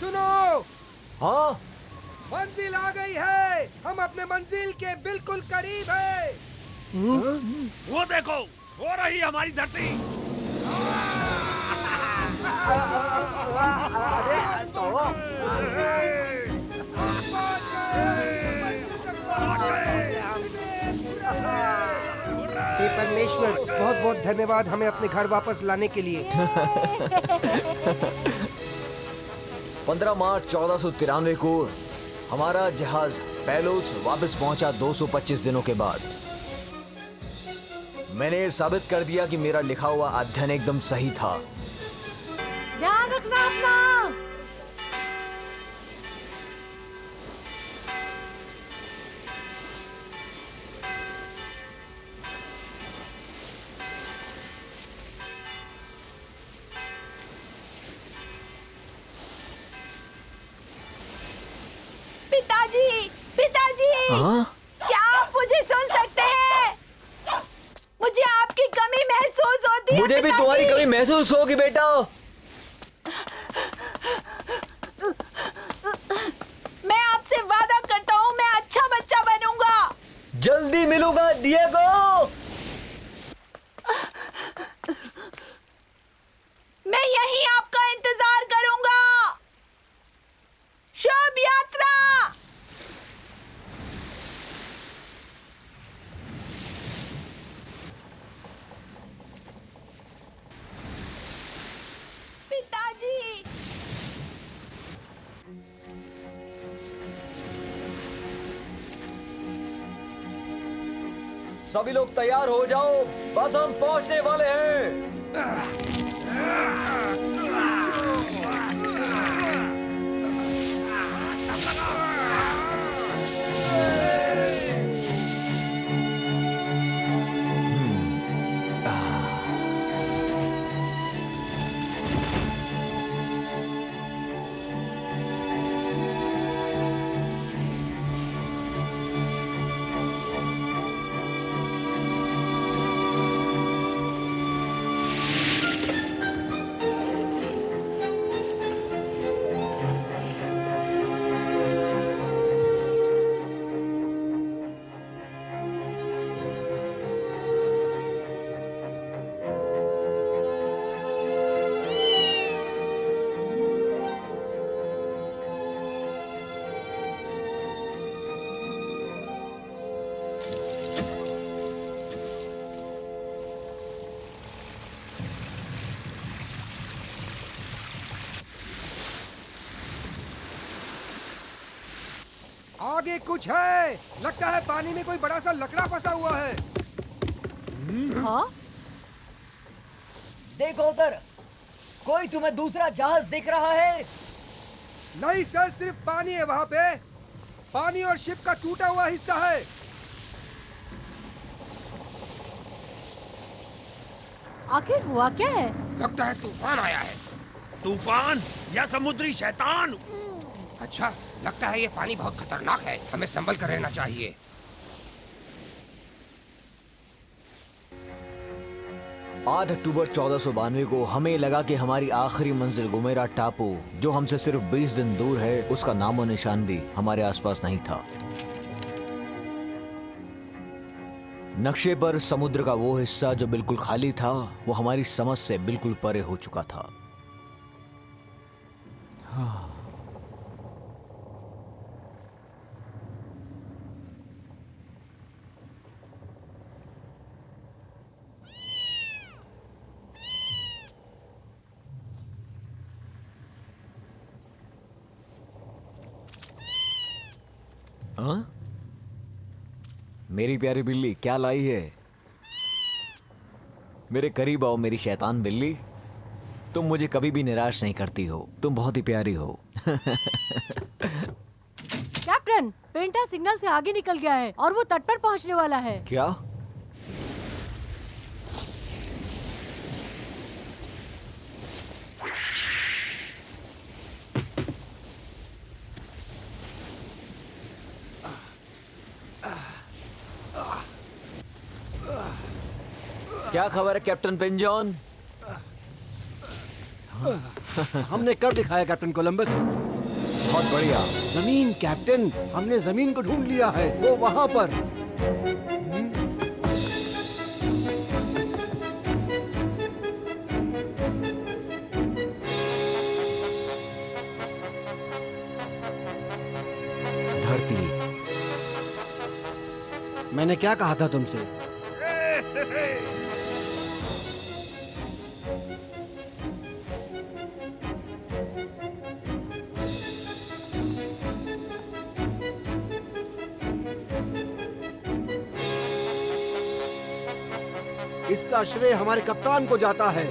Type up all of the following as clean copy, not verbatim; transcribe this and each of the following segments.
सुनो, हाँ, मंजिल आ गई है। हम अपने मंजिल के बिल्कुल करीब है। वो देखो, हो रही है हमारी धरती। अरे तो पहुंच गए, मंजिल तक पहुंच गए। हे परमेश्वर, बहुत बहुत धन्यवाद हमें अपने घर वापस लाने के लिए। 15 मार्च 1493 को हमारा जहाज पेलोस वापस पहुंचा 225 दिनों के बाद। मैंने ये साबित कर दिया कि मेरा लिखा हुआ अध्ययन एकदम सही था। ध्यान रखना अपना। पिताजी, पिताजी, हाँ? क्या आप मुझे सुन सकते हैं? मुझे आपकी कमी महसूस होती है। मुझे भी पिताजी। तुम्हारी कमी महसूस होगी बेटा। मैं आपसे वादा करता हूँ, मैं अच्छा बच्चा बनूंगा। जल्दी मिलूंगा डिएगो। मैं यहीं आपका इंतजार करूंगा। शुभ यात्रा। पिताजी, सभी लोग तैयार हो जाओ, बस हम पहुंचने वाले हैं। आगे कुछ है। लगता है पानी में कोई बड़ा सा लकड़ा फंसा हुआ है। हाँ? देखो उधर, कोई तुम्हें दूसरा जहाज दिख रहा है? नहीं सर, सिर्फ पानी है वहाँ पे। पानी और शिप का टूटा हुआ हिस्सा है। आखिर हुआ क्या है? लगता है तूफान आया है। तूफान या समुद्री शैतान? अच्छा, लगता है ये पानी बहुत खतरनाक है। हमें संभल कर रहना चाहिए। 8 अक्टूबर 1492 को हमें लगा कि हमारी आखिरी मंजिल गुमेरा टापू, जो हमसे सिर्फ 20 दिन दूर है, उसका नामो निशान भी हमारे आसपास नहीं था। नक्शे पर समुद्र का वो हिस्सा जो बिल्कुल खाली था, वो हमारी समझ से बिल्कुल परे हो चुका था। हाँ? मेरी प्यारी बिल्ली, क्या लाई है? मेरे करीब आओ मेरी शैतान बिल्ली। तुम मुझे कभी भी निराश नहीं करती हो। तुम बहुत ही प्यारी हो। कैप्टन, पेंटा सिग्नल से आगे निकल गया है और वो तट पर पहुंचने वाला है। क्या? क्या खबर है कैप्टन पेंजॉन? हमने कर दिखाया कैप्टन कोलंबस। बहुत बढ़िया। जमीन कैप्टन, हमने जमीन को ढूंढ लिया है, वो वहां पर। धरती। मैंने क्या कहा था तुमसे? इसका श्रेय हमारे कप्तान को जाता है।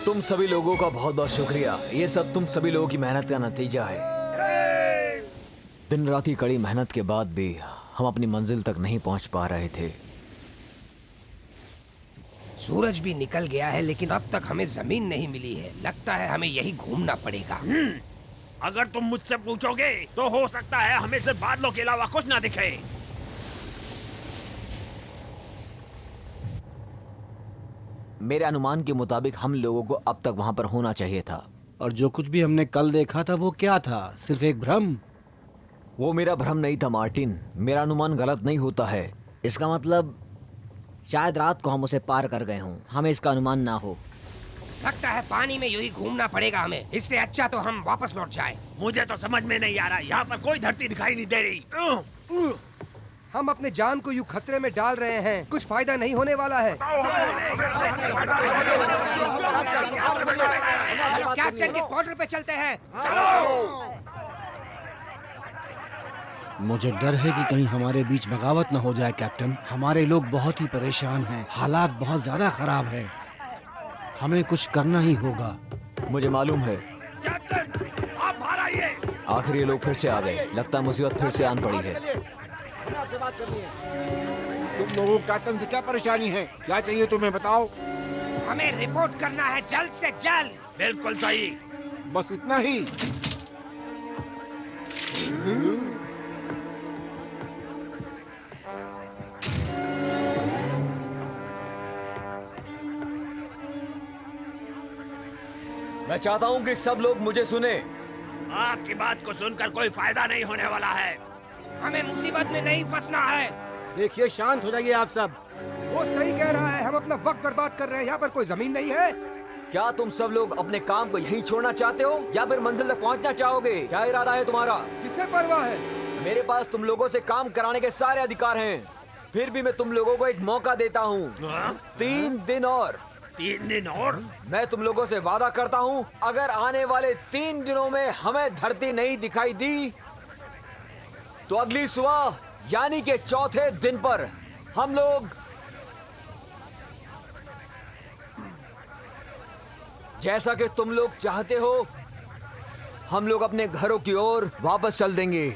तुम सभी लोगों का बहुत बहुत शुक्रिया। ये सब तुम सभी लोगों की मेहनत का नतीजा है। दिन रात की कड़ी मेहनत के बाद भी हम अपनी मंजिल तक नहीं पहुंच पा रहे थे। सूरज भी निकल गया है लेकिन अब तक हमें जमीन नहीं मिली है। लगता है हमें यही घूमना पड़ेगा। अगर तुम मुझसे पूछोगे तो हो सकता है हमें सिर्फ बादलों के अलावा कुछ ना दिखे। मेरे अनुमान के मुताबिक हम लोगों को अब तक वहां पर होना चाहिए था। और जो कुछ भी हमने कल देखा था वो क्या था? सिर्फ एक भ्रम? वो मेरा भ्रम नहीं था मार्टिन। मेरा अनुमान गलत नहीं होता है। इसका मतलब शायद रात को हम उसे पार कर गए हों। हमें इसका अनुमान ना हो। लगता है पानी में यूं ही घूमना पड़ेगा हमें। इससे अच्छा तो हम वापस लौट जाएं। मुझे तो समझ में नहीं आ रहा, यहाँ पर कोई धरती दिखाई नहीं दे रही। हम अपने जान को यूं खतरे में डाल रहे हैं। कुछ फायदा नहीं होने वाला है। कैप्टन के क्वार्टर पे चलते हैं। मुझे डर है कि कहीं हमारे बीच बगावत न हो जाए कैप्टन। हमारे लोग बहुत ही परेशान हैं। हालात बहुत ज्यादा खराब है। हमें कुछ करना ही होगा। मुझे मालूम है। कैप्टन, आप बाहर आइए। आखिर ये लोग फिर से आ गए। लगता है मुसीबत फिर से आन पड़ी है। हमें आपसे बात करनी है। तुम लोगों को कैप्टन से क्या परेशानी है? क्या चाहिए तुम्हें बताओ। हमें रिपोर्ट करना है जल्द से जल्द। बिल्कुल सही। बस इतना ही? मैं चाहता हूँ कि सब लोग मुझे सुने। आपकी बात को सुनकर कोई फायदा नहीं होने वाला है। हमें मुसीबत में नहीं फंसना है। देखिए, शांत हो जाइए आप सब। वो सही कह रहा है। हम अपना वक्त बर्बाद कर रहे हैं। यहाँ पर कोई जमीन नहीं है। क्या तुम सब लोग अपने काम को यहीं छोड़ना चाहते हो या फिर मंजिल तक पहुंचना चाहोगे? क्या इरादा है तुम्हारा? किसे परवाह है? मेरे पास तुम लोगों से काम कराने के सारे अधिकार हैं। फिर भी मैं तुम लोगों को एक मौका देता हूँ। 3 दिन और। 3 दिन और? मैं तुम लोगों से वादा करता हूँ, अगर आने वाले 3 दिनों में हमें धरती नहीं दिखाई दी तो अगली सुबह यानी के चौथे दिन पर हम लोग जैसा कि तुम लोग चाहते हो हम लोग अपने घरों की ओर वापस चल देंगे।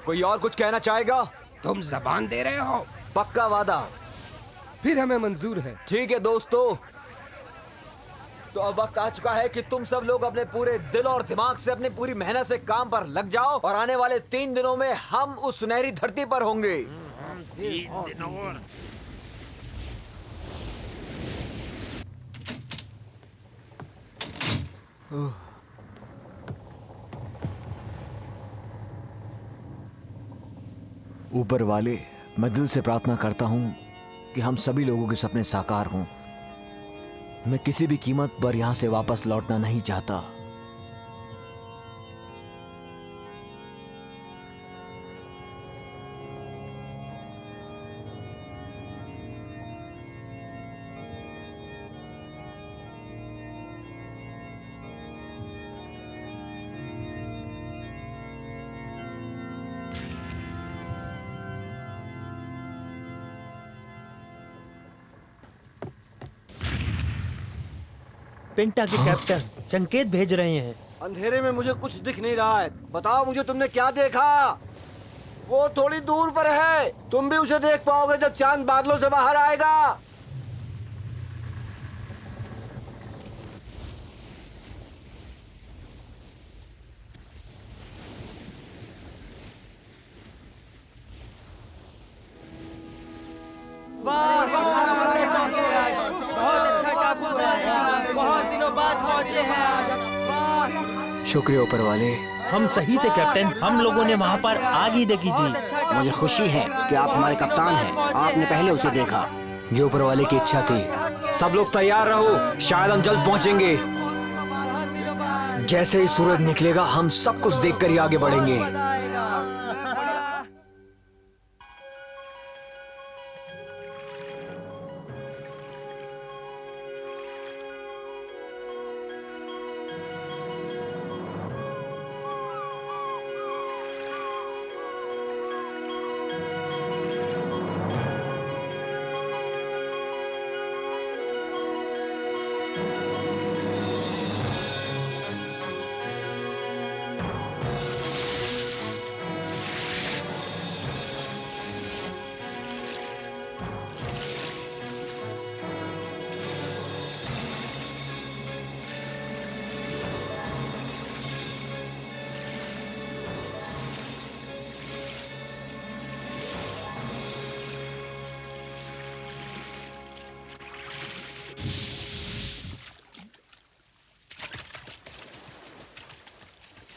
कोई और कुछ कहना चाहेगा? तुम जबान दे रहे हो? पक्का वादा? फिर हमें मंजूर है। ठीक है दोस्तों, तो अब वक्त आ चुका है कि तुम सब लोग अपने पूरे दिल और दिमाग से अपनी पूरी मेहनत से काम पर लग जाओ और आने वाले 3 दिनों में हम उस सुनहरी धरती पर होंगे। 3 दिन और? ऊपर वाले, मैं दिल से प्रार्थना करता हूँ कि हम सभी लोगों के सपने साकार हों। मैं किसी भी कीमत पर यहाँ से वापस लौटना नहीं चाहता। पेंटा के कैप्टन संकेत भेज रहे हैं। अंधेरे में मुझे कुछ दिख नहीं रहा है। बताओ मुझे, तुमने क्या देखा? वो थोड़ी दूर पर है। तुम भी उसे देख पाओगे जब चांद बादलों से बाहर आएगा। बहुत अच्छा टापू था, बहुत दिनों बाद पहुंचे हैं आज। वाह, शुक्रिया ऊपर वाले। हम सही थे कैप्टन, हम लोगों ने वहाँ पर आग ही देखी थी। मुझे खुशी है कि आप हमारे कप्तान हैं। आपने पहले उसे देखा। ये ऊपर वाले की इच्छा थी। सब लोग तैयार रहो, शायद हम जल्द पहुंचेंगे। जैसे ही सूरज निकलेगा हम सब कुछ देखकर ही आगे बढ़ेंगे।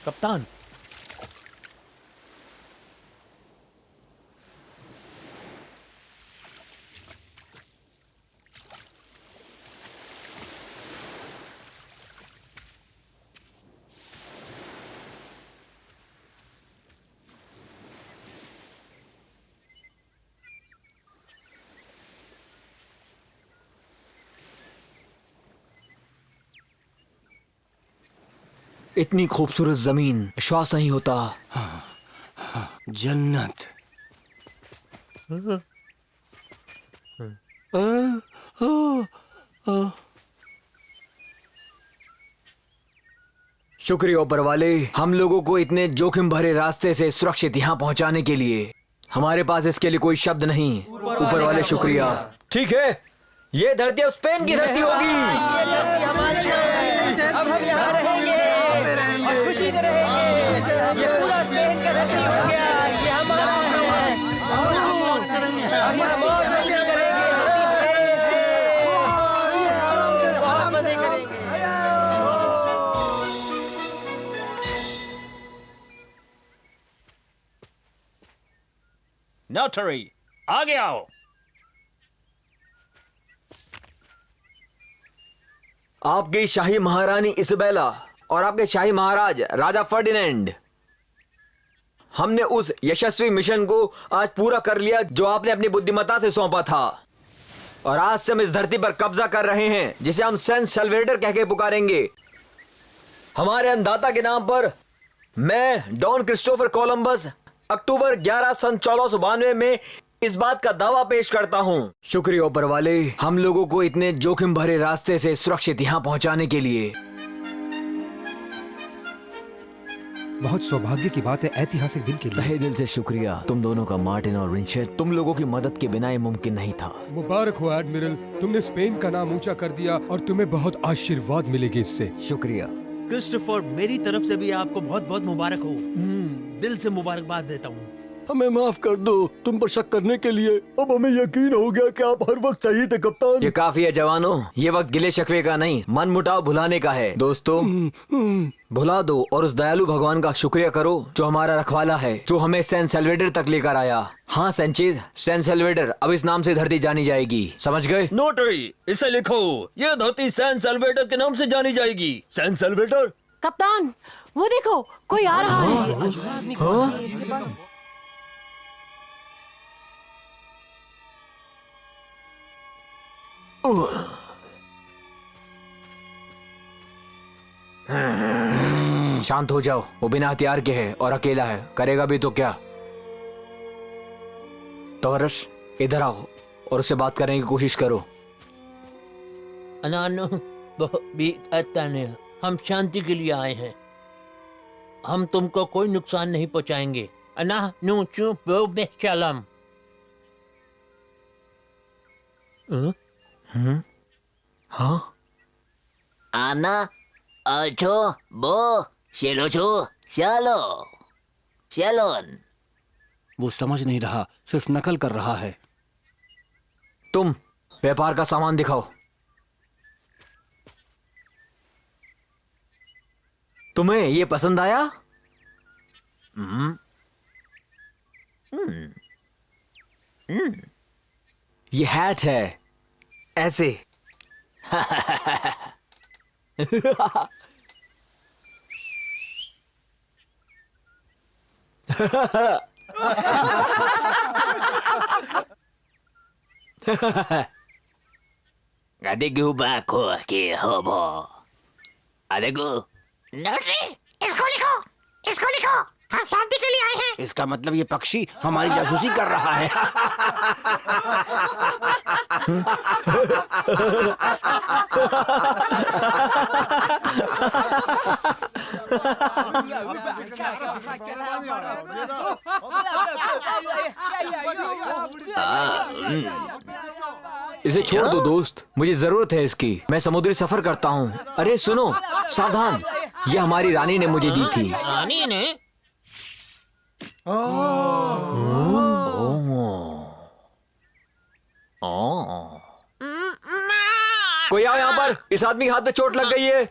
कप्तान, इतनी खूबसूरत जमीन, विश्वास नहीं होता। जन्नत। शुक्रिया ऊपर वाले, हम लोगों को इतने जोखिम भरे रास्ते से सुरक्षित यहाँ पहुँचाने के लिए। हमारे पास इसके लिए कोई शब्द नहीं। ऊपर वाले शुक्रिया। ठीक है, ये धरती अब स्पेन की धरती होगी। अब हम यहाँ रहेंगे और खुशी से रहेंगे। ये पूरा स्पेन का धरती हो गया, ये हमारा है। हम यहाँ बहुत मस्ती करेंगे, बहुत मजे करेंगे। नोटरी, आगे आओ। आपकी शाही महारानी इसाबेला और आपके शाही महाराज राजा फर्डिनेंड, हमने उस यशस्वी मिशन को आज पूरा कर लिया जो आपने अपनी बुद्धिमत्ता से सौंपा था। और आज से हम इस धरती पर कब्जा कर रहे हैं जिसे हम सेंट सल्वेडर कह के पुकारेंगे। हमारे अन्नदाता के नाम पर मैं डॉन क्रिस्टोफर कोलंबस अक्टूबर 11 सन 1492 में इस बात का दावा पेश करता हूँ। शुक्रिया ऊपर वाले, हम लोगों को इतने जोखिम भरे रास्ते से सुरक्षित यहाँ पहुँचाने के लिए। बहुत सौभाग्य की बात है ऐतिहासिक दिन के लिए। तहे दिल से शुक्रिया तुम दोनों का, मार्टिन और विंसेंट। तुम लोगों की मदद के बिना ये मुमकिन नहीं था। मुबारक हो एडमिरल, तुमने स्पेन का नाम ऊंचा कर दिया और तुम्हें बहुत आशीर्वाद मिलेगी इससे। शुक्रिया। क्रिस्टोफर, मेरी तरफ से भी आपको बहुत बहुत मुबारक हो। दिल से मुबारकबाद देता हूँ। हमें माफ कर दो तुम पर शक करने के लिए। अब हमें यकीन हो गया कि आप हर वक्त सही थे कप्तान। ये काफी है जवानों, ये वक्त गिले शिकवे का नहीं, मन मुटाव भुलाने का है। दोस्तों, भुला दो और उस दयालु भगवान का शुक्रिया करो जो हमारा रखवाला है, जो हमें सेंट सल्वेडर तक लेकर आया। हाँ सेंचेज, सेंट सल्वेडर अब इस नाम से धरती जानी जाएगी, समझ गए? नोटरी, इसे लिखो। ये धरती सेंट सल्वेडर के नाम से जानी जाएगी। सेंट सल्वेडर। कप्तान, वो देखो कोई आ रहा है। शांत हो जाओ, वो बिना हथियार के है और अकेला है, करेगा भी तो क्या। टॉरस, इधर आओ और उससे बात करने की कोशिश करो। हम शांति के लिए आए हैं। हम तुमको कोई नुकसान नहीं पहुंचाएंगे। हाँ, आना अठो बो शेलो छो शालो शैलोन। वो समझ नहीं रहा, सिर्फ नकल कर रहा है। तुम व्यापार का सामान दिखाओ। तुम्हें ये पसंद आया? ये हैट है ऐसे। Adegu bako ke hobo. Adegu. Notary, इसको लिखो, हम शांति के लिए आए हैं। इसका मतलब ये पक्षी हमारी जासूसी कर रहा है। इसे छोड़ दो दोस्त, मुझे जरूरत है इसकी। मैं समुद्री सफर करता हूँ। अरे सुनो, सावधान, ये हमारी रानी ने मुझे दी थी। रानी ने? कोई आओ यहाँ पर, इस आदमी के हाथ में चोट लग गई है।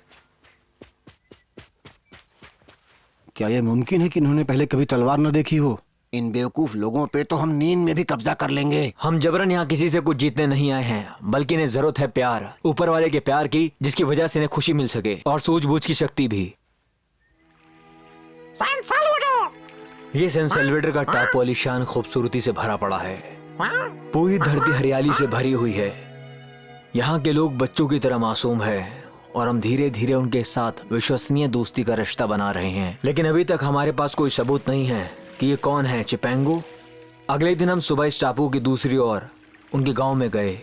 क्या ये मुमकिन है कि इन्होंने पहले कभी तलवार न देखी हो? इन बेवकूफ लोगों पे तो हम नींद में भी कब्जा कर लेंगे। हम जबरन यहाँ किसी से कुछ जीतने नहीं आए हैं, बल्कि इन्हें जरूरत है प्यार, ऊपर वाले के प्यार की, जिसकी वजह से इन्हें खुशी मिल सके और सूझबूझ की शक्ति भी। ये सैन सैल्वेडर का टापू आलीशान खूबसूरती से भरा पड़ा है। पूरी धरती हरियाली से भरी हुई है। यहाँ के लोग बच्चों की तरह मासूम है और हम धीरे धीरे उनके साथ विश्वसनीय दोस्ती का रिश्ता बना रहे हैं। लेकिन अभी तक हमारे पास कोई सबूत नहीं है कि ये कौन है चिपेंगो। अगले दिन हम सुबह इस टापू की दूसरी ओर उनके गांव में गए।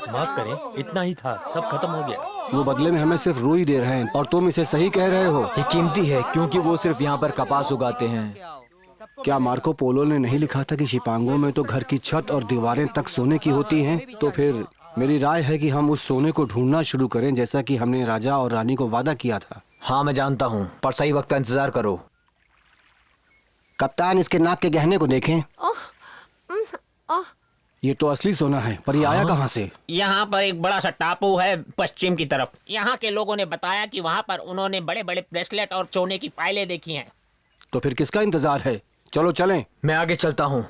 माफ करें, इतना ही था, सब खत्म हो गया। वो बदले में हमें सिर्फ रूई दे रहे हैं और तुम इसे सही कह रहे हो। ये कीमती है क्योंकि वो सिर्फ यहाँ पर कपास उगाते हैं। क्या मार्को पोलो ने नहीं लिखा था कि शिपांगो में तो घर की छत और दीवारें तक सोने की होती हैं? तो फिर मेरी राय है कि हम उस सोने को ढूंढना शुरू करें, जैसा कि हमने राजा और रानी को वादा किया था। हाँ मैं जानता हूँ, पर सही वक्त का इंतजार करो। कप्तान, इसके नाक के गहने को देखें। ये तो असली सोना है, पर ये आया कहाँ से? यहाँ पर एक बड़ा सा टापू है पश्चिम की तरफ। यहाँ के लोगों ने बताया कि वहाँ पर उन्होंने बड़े बड़े ब्रेसलेट और सोने की पायलें देखी हैं। तो फिर किसका इंतजार है? चलो चलें। मैं आगे चलता हूँ।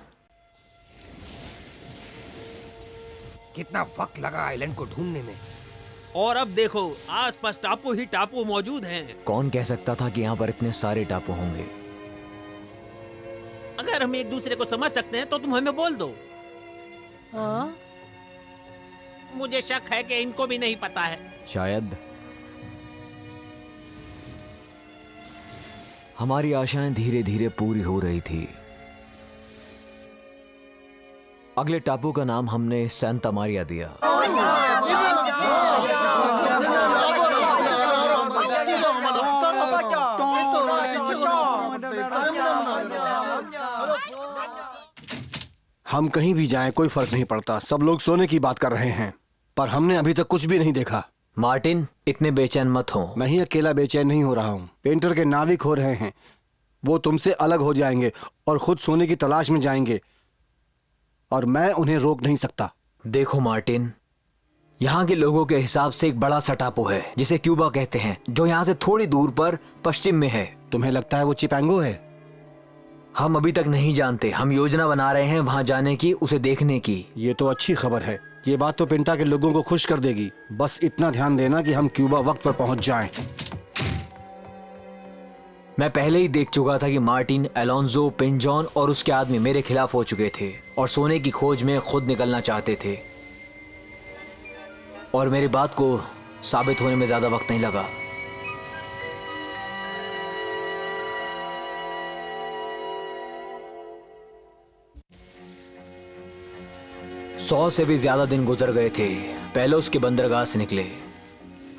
कितना वक्त लगा आइलैंड को ढूंढने में। और अब देखो, आसपास टापू ही टापू मौजूद हैं। कौन कह सकता था कि यहाँ पर इतने सारे टापू होंगे। अगर हम एक दूसरे को समझ सकते हैं तो तुम हमें बोल दो। मुझे शक है कि इनको भी नहीं पता है। शायद हमारी आशाएं धीरे धीरे पूरी हो रही थी। अगले टापू का नाम हमने सेंटा मारिया दिया। हम कहीं भी जाएं कोई फर्क नहीं पड़ता, सब लोग सोने की बात कर रहे हैं, पर हमने अभी तक कुछ भी नहीं देखा। मार्टिन, इतने बेचैन मत हो। मैं ही अकेला बेचैन नहीं हो रहा हूँ। पेंटर के नाविक हो रहे हैं, वो तुमसे अलग हो जाएंगे और खुद सोने की तलाश में जाएंगे, और मैं उन्हें रोक नहीं सकता। देखो मार्टिन, यहाँ के लोगों के हिसाब से एक बड़ा सा टापू है जिसे क्यूबा कहते हैं, जो यहाँ से थोड़ी दूर पर पश्चिम में है। तुम्हें लगता है वो चिपेंगो है? हम अभी तक नहीं जानते। हम योजना बना रहे हैं वहां जाने की, उसे देखने की। ये तो अच्छी खबर है। ये बात तो पिंटा के लोगों को खुश कर देगी। बस इतना ध्यान देना कि हम क्यूबा वक्त पर पहुंच जाएं। मैं पहले ही देख चुका था कि मार्टिन, एलोन्जो, पिंजॉन और उसके आदमी मेरे खिलाफ हो चुके थे और सोने की खोज में खुद निकलना चाहते थे, और मेरी बात को साबित होने में ज्यादा वक्त नहीं लगा। सौ से भी ज्यादा दिन गुजर गए थे। पेलोस के बंदरगाह से निकले।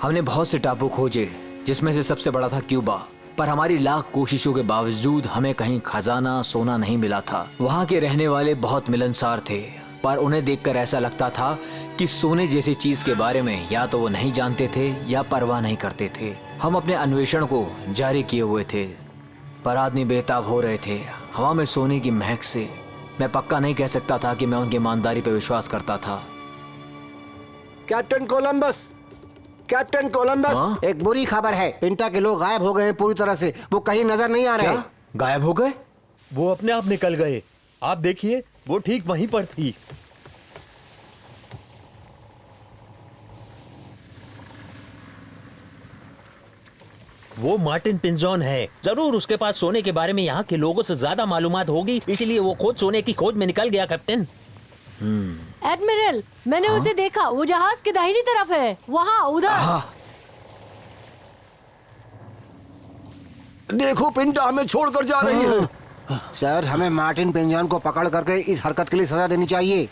हमने बहुत से टापू खोजे, जिसमें से सबसे बड़ा था क्यूबा, पर हमारी लाख कोशिशों के बावजूद हमें कहीं खजाना सोना नहीं मिला था। वहां के रहने वाले बहुत मिलनसार थे। पर उन्हें देखकर ऐसा लगता था कि सोने जैसी चीज के बारे में या तो वो नहीं जानते थे या परवाह नहीं करते थे। हम अपने अन्वेषण को जारी किए हुए थे, पर आदमी बेताब हो रहे थे हवा में सोने की महक से। मैं पक्का नहीं कह सकता था कि मैं उनकी ईमानदारी पर विश्वास करता था। कैप्टन कोलंबस, कैप्टन कोलंबस, हाँ? एक बुरी खबर है। पिंटा के लोग गायब हो गए हैं पूरी तरह से। वो कहीं नजर नहीं आ रहे। क्या? गायब हो गए? वो अपने आप निकल गए। आप देखिए, वो ठीक वहीं पर थी। वो मार्टिन पिंजॉन है। जरूर उसके पास सोने के बारे में यहाँ के लोगों से ज्यादा मालूमात होगी, इसलिए वो खुद सोने की खोज में निकल गया। कैप्टन एडमिरल, मैंने उसे देखा। वो जहाज की दाहिनी तरफ है, वहाँ उधर। देखो पिंटा हमें छोड़कर जा रही है। सर, हमें मार्टिन पिंजॉन को पकड़ करके इस हरकत के लिए सजा देनी चाहिए।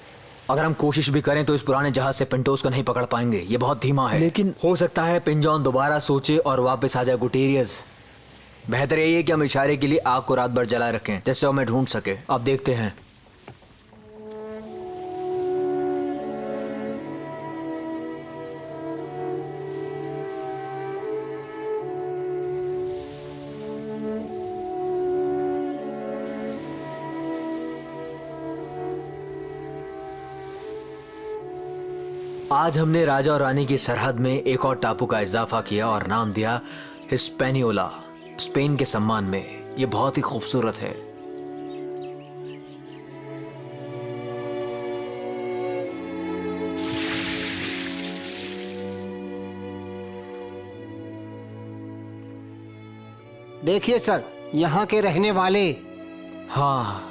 अगर हम कोशिश भी करें तो इस पुराने जहाज से पिंटोस को नहीं पकड़ पाएंगे। ये बहुत धीमा है। लेकिन हो सकता है पिंजॉन दोबारा सोचे और वापस आ जाए। गुटेरियस, बेहतर यही है कि हम इशारे के लिए आग को रात भर जला रखें, जिससे हमें ढूंढ सके। अब देखते हैं। आज हमने राजा और रानी की सरहद में एक और टापू का इजाफा किया और नाम दिया हिस्पैनियोला, स्पेन के सम्मान में। यह बहुत ही खूबसूरत है। देखिए सर, यहाँ के रहने वाले। हाँ,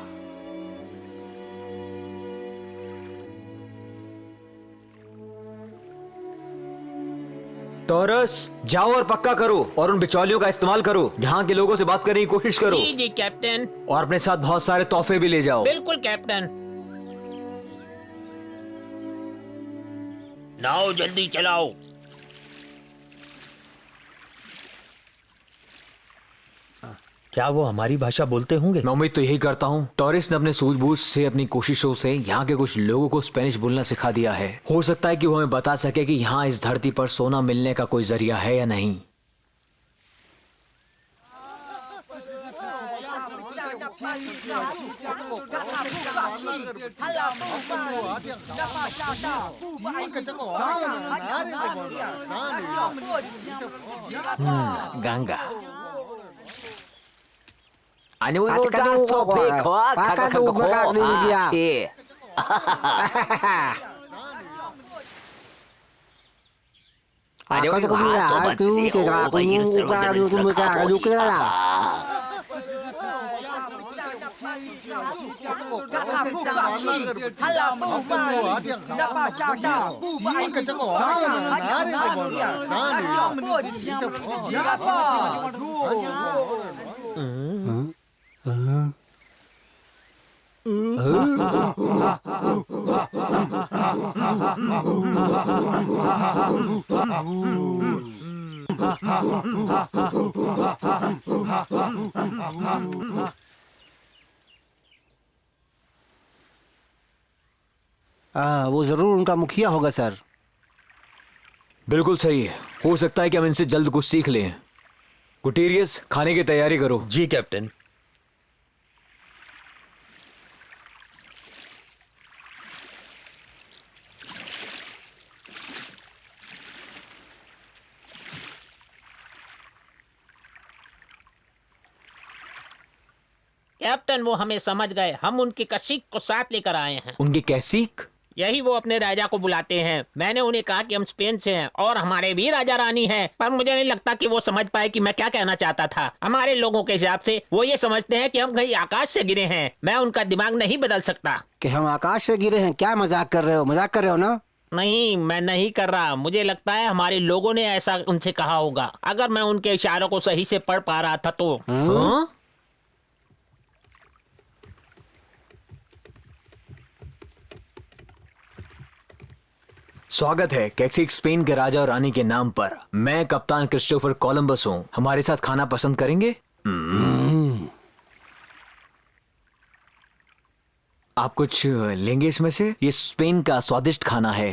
टॉरस, जाओ और पक्का करो और उन बिचौलियों का इस्तेमाल करो। यहाँ के लोगों से बात करने की कोशिश करो। जी जी कैप्टन। और अपने साथ बहुत सारे तोहफे भी ले जाओ। बिल्कुल कैप्टन। नाव जल्दी चलाओ। क्या वो हमारी भाषा बोलते होंगे? मैं उम्मीद तो यही करता हूँ। टॉरिस ने अपने सूझबूझ से, अपनी कोशिशों से यहाँ के कुछ लोगों को स्पेनिश बोलना सिखा दिया है। हो सकता है कि वो हमें बता सके कि यहाँ इस धरती पर सोना मिलने का कोई जरिया है या नहीं। गंगा वो जरूर उनका मुखिया होगा सर। बिल्कुल सही है। हो सकता है कि हम इनसे जल्द कुछ सीख लें। गुटेरियस, खाने की तैयारी करो। जी कैप्टन। कैप्टन, वो हमें समझ गए। हम उनकी कसीक को साथ लेकर आए हैं। उनकी कैसीक? यही वो अपने राजा को बुलाते हैं। मैंने उन्हें कहा कि हम स्पेन से हैं और हमारे भी राजा रानी हैं, पर मुझे नहीं लगता कि वो समझ पाए कि मैं क्या कहना चाहता था। हमारे लोगों के हिसाब से वो ये समझते हैं कि हम कहीं आकाश से गिरे हैं। मैं उनका दिमाग नहीं बदल सकता। कि हम आकाश से गिरे हैं? क्या मजाक कर रहे हो? मजाक कर रहे हो ना? नहीं, मैं नहीं कर रहा। मुझे लगता है हमारे लोगों ने ऐसा उनसे कहा होगा। अगर मैं उनके इशारों को सही से पढ़ पा रहा था तो। हाँ? स्वागत है कैक्सिक स्पेन के राजा और रानी के नाम पर। मैं कप्तान क्रिस्टोफर कोलंबस हूँ। हमारे साथ खाना पसंद करेंगे? आप कुछ लेंगे इसमें से? ये स्पेन का स्वादिष्ट खाना है।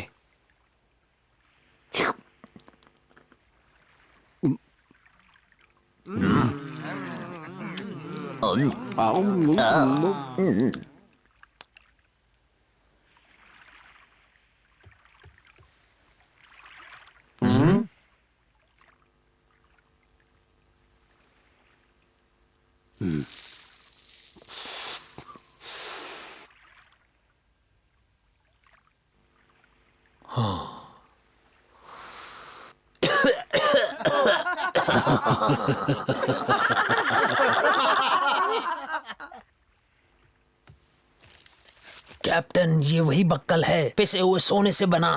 कैप्टन, ये वही बक्कल है, पिसे हुए सोने से बना।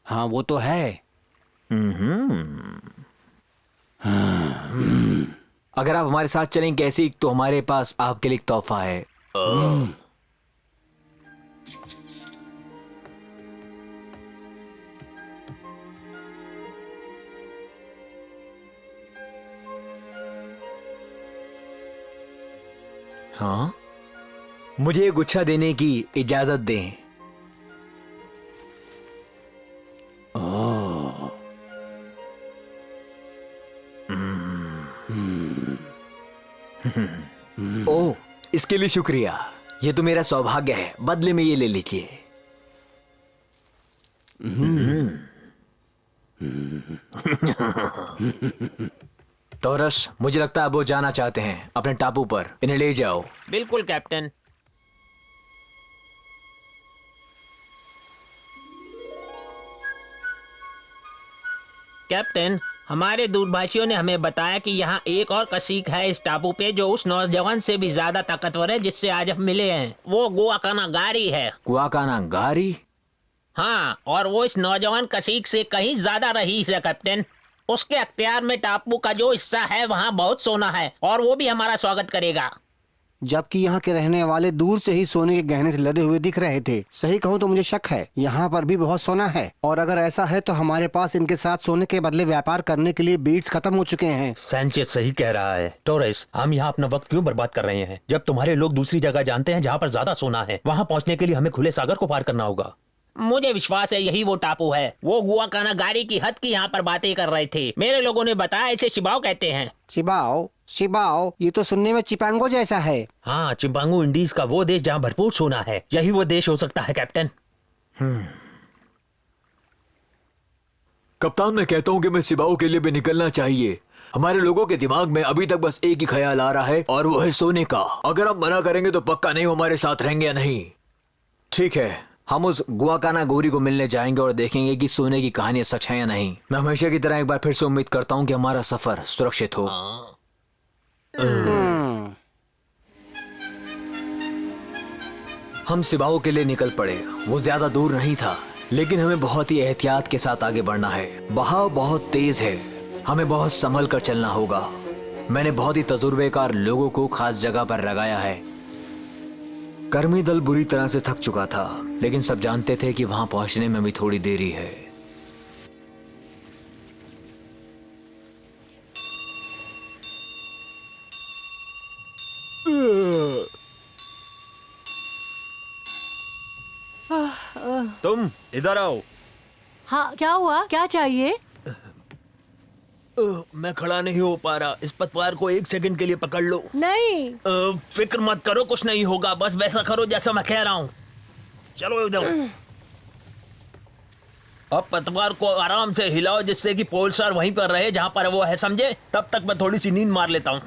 हाँ वो तो है। अगर आप हमारे साथ चलें कैसी, तो हमारे पास आपके लिए एक तोहफा है। हाँ, मुझे एक गुच्छा देने की इजाजत दें। ओह, इसके लिए शुक्रिया। ये तो मेरा सौभाग्य है। बदले में ये ले लीजिए। टॉरस, मुझे लगता है वो जाना चाहते हैं अपने टापू पर। इन्हें ले जाओ। बिल्कुल कैप्टन। कैप्टन, हमारे दूरभाषियों ने हमें बताया कि यहाँ एक और कसीक है इस टापू पे, जो उस नौजवान से भी ज्यादा ताकतवर है जिससे आज हम मिले हैं। वो गुआकाना गारी है। गुआकाना गारी? हाँ, और वो इस नौजवान कसीक से कहीं ज्यादा रईस है कैप्टन। उसके अख्तियार में टापू का जो हिस्सा है वहाँ बहुत सोना है, और वो भी हमारा स्वागत करेगा। जबकि यहाँ के रहने वाले दूर से ही सोने के गहने से लदे हुए दिख रहे थे। सही कहूँ तो मुझे शक है यहाँ पर भी बहुत सोना है, और अगर ऐसा है तो हमारे पास इनके साथ सोने के बदले व्यापार करने के लिए बीट्स खत्म हो चुके हैं। सैंचेज सही कह रहा है। टोरेस, हम यहाँ अपना वक्त क्यों बर्बाद कर रहे हैं, जब तुम्हारे लोग दूसरी जगह जानते हैं जहाँ पर ज्यादा सोना है। वहाँ पहुँचने के लिए हमें खुले सागर को पार करना होगा। मुझे विश्वास है यही वो टापू है। वो गुआकाना गारी की हद की यहाँ पर बातें कर रहे थे। मेरे लोगों ने बताया इसे शिबाओ कहते हैं। शिबाओ? शिबाओ? ये तो सुनने में चिपांगो जैसा है। हाँ, चिंपांगो इंडीज का वो देश जहाँ भरपूर सोना है। यही वो देश हो सकता है कैप्टन। कप्तान, मैं कहता हूँ कि मैं सिबाओ के लिए भी निकलना चाहिए। हमारे लोगों के दिमाग में अभी तक बस एक ही ख्याल आ रहा है, और वो है सोने का। अगर हम मना करेंगे तो पक्का नहीं हमारे साथ रहेंगे या नहीं। ठीक है, हम उस गुआकाना गोरी को मिलने जाएंगे और देखेंगे कि सोने की कहानी सच है या नहीं। मैं हमेशा की तरह एक बार फिर से उम्मीद करता हूँ कि हमारा सफर सुरक्षित हो। हम सिबाओ के लिए निकल पड़े। वो ज्यादा दूर नहीं था, लेकिन हमें बहुत ही एहतियात के साथ आगे बढ़ना है। बहाव बहुत तेज है, हमें बहुत संभल कर चलना होगा। मैंने बहुत ही तजुर्बेकार लोगों को खास जगह पर लगाया है। कर्मी दल बुरी तरह से थक चुका था, लेकिन सब जानते थे कि वहां पहुंचने में भी थोड़ी देरी है। तुम इधर आओ। हाँ, क्या हुआ? क्या चाहिए? मैं खड़ा नहीं हो पा रहा। इस पतवार को 1 सेकंड के लिए पकड़ लो। नहीं। फिक्र मत करो, कुछ नहीं होगा। बस वैसा करो जैसा मैं कह रहा हूँ। चलो इधर। अब पतवार को आराम से हिलाओ, जिससे कि पोलस्टार वहीं पर रहे जहां पर वो है, समझे? तब तक मैं थोड़ी सी नींद मार लेता हूँ।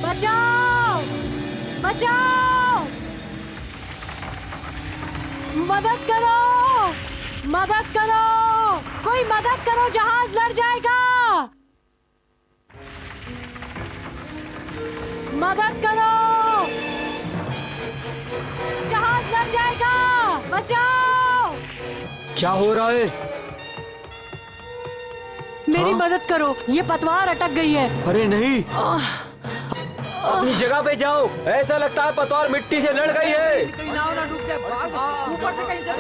बचाओ! बचाओ! मदद करो! मदद करो! कोई मदद करो, जहाज लड़ जाएगा। मदद करो, जहाज लड़ जाएगा। बचाओ। क्या हो रहा है? मेरी मदद करो, ये पतवार अटक गई है। अरे नहीं, अपनी जगह पे जाओ। ऐसा लगता है पतवार मिट्टी से लड़ गई है। कहीं नाव ना डूब जाए, भाग। ऊपर से कहीं से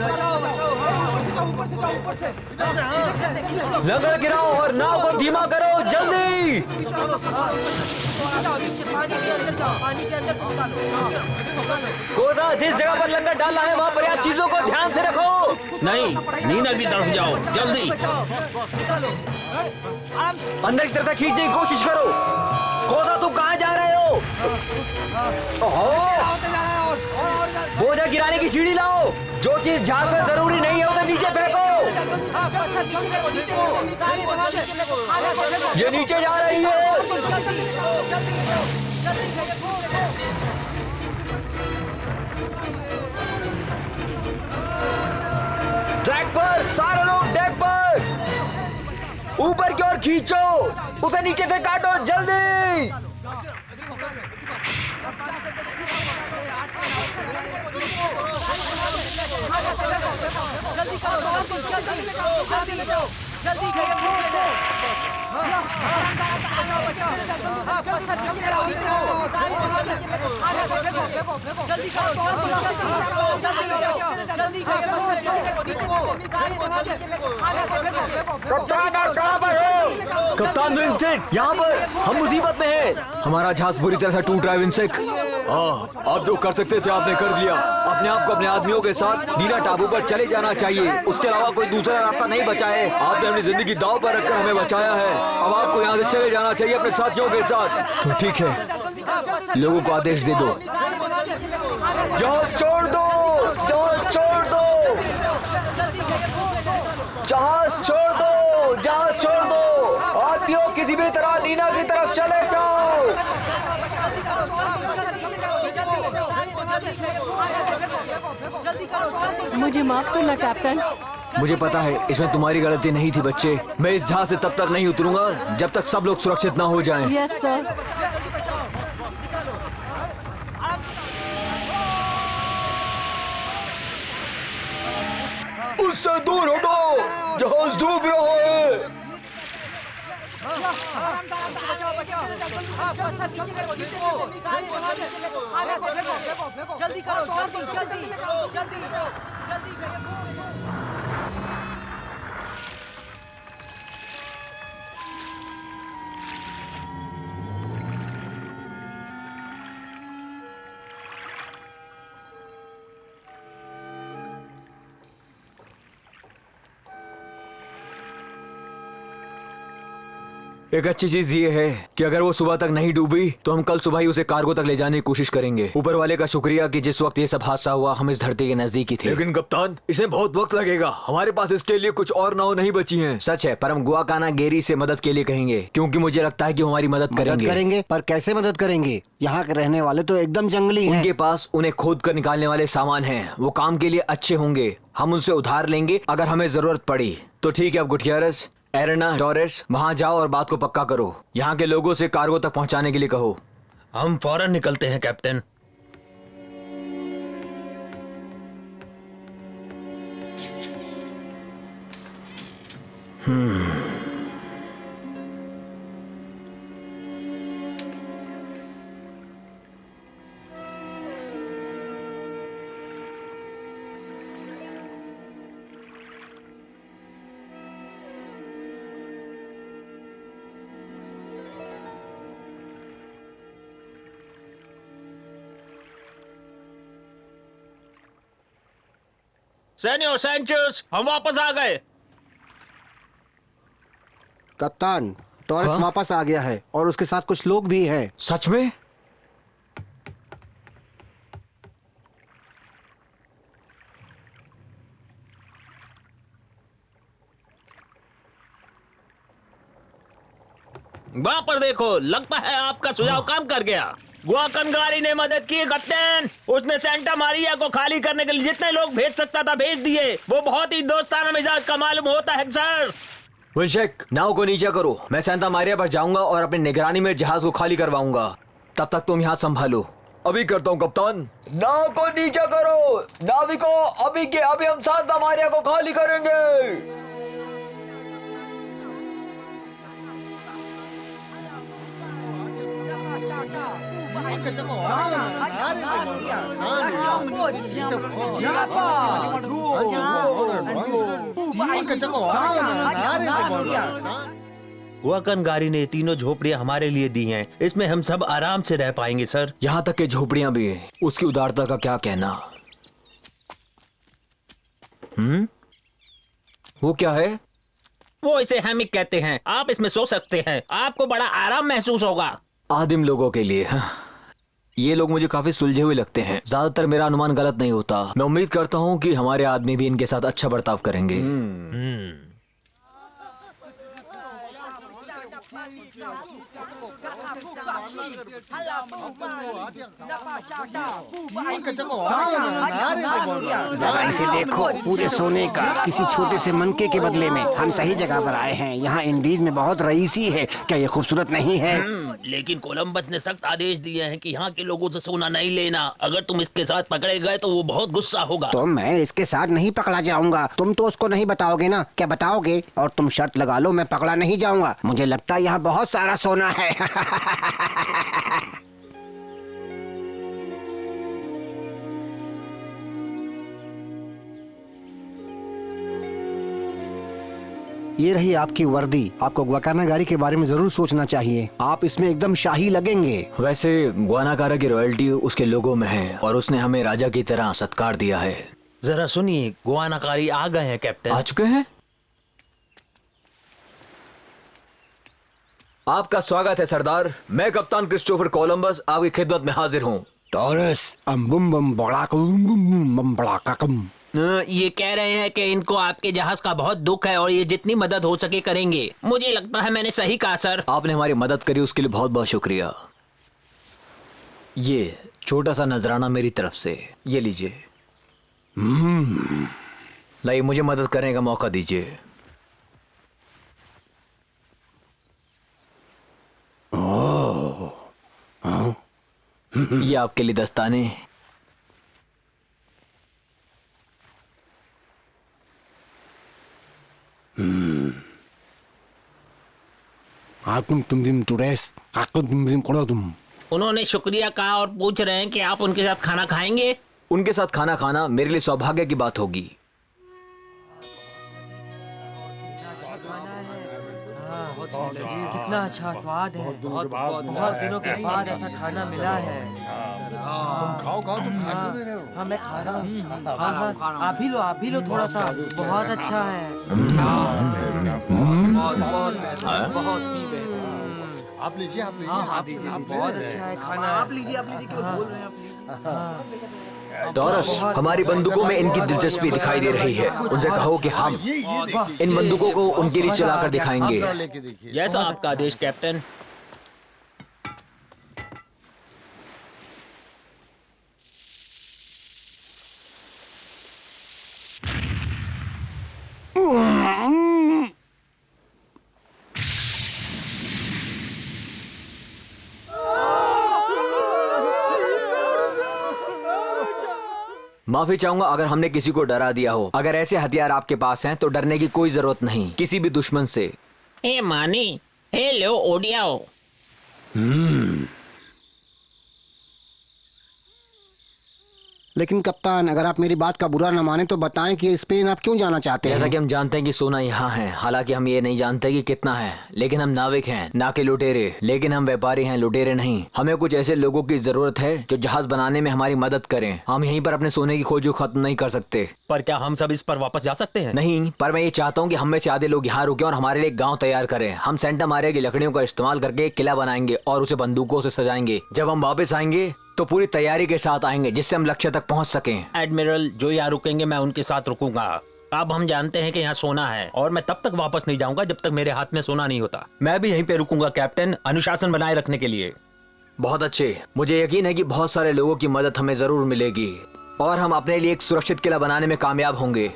बचाओ, ऊपर से जाओ। लंगर गिराओ और नाव को धीमा करो, जल्दी। पानी के अंदर से निकालो। कोसा, जिस जगह पर लंगर डालना है वहाँ पर्याप्त चीजों को ध्यान से रखो। नहीं, नीना की तरफ जाओ, जल्दी। अंदर की तरफ खींचने की कोशिश करो। कोसा, तुम कहाँ जा रहे हो? बोझा गिराने की सीढ़ी लाओ। जो चीज जहाज में जरूरी नहीं है उसे नीचे फेंको। ये नीचे जा रही है। ट्रैक पर, सारे लोग डेक पर। ऊपर की ओर खींचो, उसे नीचे से काटो, जल्दी। कप्तान, कहाँ पर हो? कप्तान विंसेंट, यहाँ पर। हम मुसीबत में हैं। हमारा जहाज बुरी तरह से टूट रहा है विंसेंट। आप जो कर सकते थे आपने कर दिया। अपने आप को अपने आदमियों के साथ नीला टापू पर चले जाना चाहिए। उसके अलावा कोई दूसरा रास्ता नहीं बचा है। आपने अपनी जिंदगी दांव पर रखकर हमें बचाया है। अब आपको यहाँ से चले जाना चाहिए अपने साथियों के साथ। तो ठीक है, लोगों को आदेश दे दो। जहाज छोड़ दो, जहाज छोड़ दो, जहाज छोड़ दो, जहाज छोड़ दो। आदमियों, किसी भी तरह नीना की तरफ चले जाओ। मुझे माफ करना कैप्टन। मुझे पता है इसमें तुम्हारी गलती नहीं थी बच्चे। मैं इस जहाज से तब तक नहीं उतरूंगा जब तक सब लोग सुरक्षित ना हो जाएं। Yes sir. उससे दूर हटो, जहाज डूब रहा है। जल्दी करो, जल्दी। एक अच्छी चीज ये है कि अगर वो सुबह तक नहीं डूबी तो हम कल सुबह ही उसे कार्गो तक ले जाने की कोशिश करेंगे। ऊपर वाले का शुक्रिया कि जिस वक्त ये सब हादसा हुआ हम इस धरती के नजदीक ही थे। लेकिन कप्तान, इसमें बहुत वक्त लगेगा। हमारे पास इसके लिए कुछ और नाव नहीं बची हैं। सच है, पर हम गुआकाना गेरी से मदद के लिए कहेंगे, क्योंकि मुझे लगता है कि हमारी मदद करेंगे। पर कैसे मदद करेंगे? यहाँ के रहने वाले तो एकदम जंगली हैं। उनके पास उन्हें खोद कर निकालने वाले सामान हैं। वो काम के लिए अच्छे होंगे। हम उनसे उधार लेंगे अगर हमें जरूरत पड़ी तो। ठीक है, अब गुटियारस, एरेना, टॉरेस, वहां जाओ और बात को पक्का करो। यहाँ के लोगों से कार्गो तक पहुंचाने के लिए कहो। हम फौरन निकलते हैं कैप्टन। सेनियोर सैंचेस, हम वापस आ गए। कप्तान, टॉरेस वापस आ गया है और उसके साथ कुछ लोग भी हैं। सच में? वहां पर देखो, लगता है आपका सुझाव काम कर गया। गुआकनगारी ने मदद की कैप्टन। उसने सेंटा मारिया को खाली करने के लिए जितने लोग भेज सकता था भेज दिए। वो बहुत ही दोस्ताना मिजाज का मालूम होता है सर। विल्शेक, नाव को नीचे करो। मैं सेंटा मारिया पर जाऊंगा और अपनी निगरानी में जहाज को खाली करवाऊंगा। तब तक तुम यहाँ संभालो। अभी करता हूँ कप्तान। नाव को नीचे करो। नाविको, अभी के अभी हम सेंटा मारिया को खाली करेंगे। गुआकनगारी ने तीनों झोपड़ियां हमारे लिए दी हैं। इसमें हम सब आराम से रह पाएंगे सर। यहाँ तक के झोपड़ियां भी हैं। उसकी उदारता का क्या कहना। वो क्या है? वो इसे हैमिक कहते हैं। आप इसमें सो सकते हैं। आपको बड़ा आराम महसूस होगा। आदिम लोगों के लिए। ये लोग मुझे काफी सुलझे हुए लगते हैं। ज्यादातर मेरा अनुमान गलत नहीं होता। मैं उम्मीद करता हूँ कि हमारे आदमी भी इनके साथ अच्छा बर्ताव करेंगे। जरा इसे देखो, पूरे सोने का किसी छोटे से मनके के बदले में। हम सही जगह पर आए हैं। यहाँ इंडीज में बहुत रईसी है। क्या ये खूबसूरत नहीं है? लेकिन कोलंबस ने सख्त आदेश दिए हैं कि यहाँ के लोगों से सोना नहीं लेना। अगर तुम इसके साथ पकड़े गए तो वो बहुत गुस्सा होगा। तो मैं इसके साथ नहीं पकड़ा जाऊंगा। तुम तो उसको नहीं बताओगे ना? क्या बताओगे? और तुम शर्त लगा लो, मैं पकड़ा नहीं जाऊंगा। मुझे लगता है यहाँ बहुत सारा सोना है। ये रही आपकी वर्दी। आपको गुआकनगारी के बारे में जरूर सोचना चाहिए। आप इसमें एकदम शाही लगेंगे। वैसे गुआनाकारा की रॉयल्टी उसके लोगों में है और उसने हमें राजा की तरह सत्कार दिया है। जरा सुनिए, गुआनाकारी आ गए हैं कैप्टन। आ चुके हैं? आपका स्वागत है सरदार। मैं कप्तान क्रिस्टोफर कोलंबस आपकी खिदमत में हाजिर हूँ। टॉरस अम्बुम बम बड़ा बम बड़ा कम। ये कह रहे हैं कि इनको आपके जहाज का बहुत दुख है और ये जितनी मदद हो सके करेंगे। मुझे लगता है मैंने सही कहा सर। आपने हमारी मदद करी, उसके लिए बहुत बहुत शुक्रिया। ये छोटा सा नजराना मेरी तरफ से। ये लीजिए। लाइए, मुझे मदद करने का मौका दीजिए। ये आपके लिए दस्ताने। उन्होंने शुक्रिया कहा और पूछ रहे हैं कि आप उनके साथ खाना खाएंगे। उनके साथ खाना खाना मेरे लिए सौभाग्य की बात होगी। कितना अच्छा स्वाद है। बहुत दिनों के बाद ऐसा खाना मिला है। खाओ तुम हाँ, मैं खा रहा हूँ। हाँ, आप भी लो थोड़ा सा। बहुत अच्छा है। बहुत ही बेहतर। आप लीजिए हाँ, दीजिए। बहुत अच्छा है खाना। आप लीजिए क्यों बोल रहे हैं? टॉरस, हमारी बंदूकों में इनकी दिलचस्पी दिखाई दे रही है। उनसे कहो कि हम इन बंदूकों को उनके लिए चलाकर दिखाएंगे। जैसा आपका आदेश कैप्टन। माफी चाहूंगा अगर हमने किसी को डरा दिया हो। अगर ऐसे हथियार आपके पास हैं तो डरने की कोई जरूरत नहीं किसी भी दुश्मन से। हे मानी, हे लो ओडियाओ। लेकिन कप्तान, अगर आप मेरी बात का बुरा न माने तो बताएं कि स्पेन आप क्यों जाना चाहते हैं? जैसा कि हम जानते हैं कि सोना यहाँ है, हालांकि हम ये नहीं जानते कि कितना है। लेकिन हम नाविक हैं, ना कि लुटेरे। लेकिन हम व्यापारी हैं, लुटेरे नहीं। हमें कुछ ऐसे लोगों की जरूरत है जो जहाज बनाने में हमारी मदद करें। हम यहीं पर अपने सोने की खोज को खत्म नहीं कर सकते। पर क्या हम सब इस पर वापस जा सकते हैं? नहीं, पर मैं ये चाहता हूँ कि हम में से आधे लोग यहाँ रुके और हमारे लिए गाँव तैयार करें। हम सेंटा मारिया की लकड़ियों का इस्तेमाल करके एक किला बनाएंगे और उसे बंदूकों से सजाएंगे। जब हम वापस आएंगे तो पूरी तैयारी के साथ आएंगे जिससे हम लक्ष्य तक पहुंच सकें। एडमिरल, जो यहाँ रुकेंगे मैं उनके साथ रुकूंगा। अब हम जानते हैं कि यहाँ सोना है और मैं तब तक वापस नहीं जाऊंगा जब तक मेरे हाथ में सोना नहीं होता। मैं भी यहीं पे रुकूंगा कैप्टन, अनुशासन बनाए रखने के लिए। बहुत अच्छे। मुझे यकीन है कि बहुत सारे लोगों की मदद हमें जरूर मिलेगी और हम अपने लिए एक सुरक्षित किला बनाने में कामयाब होंगे।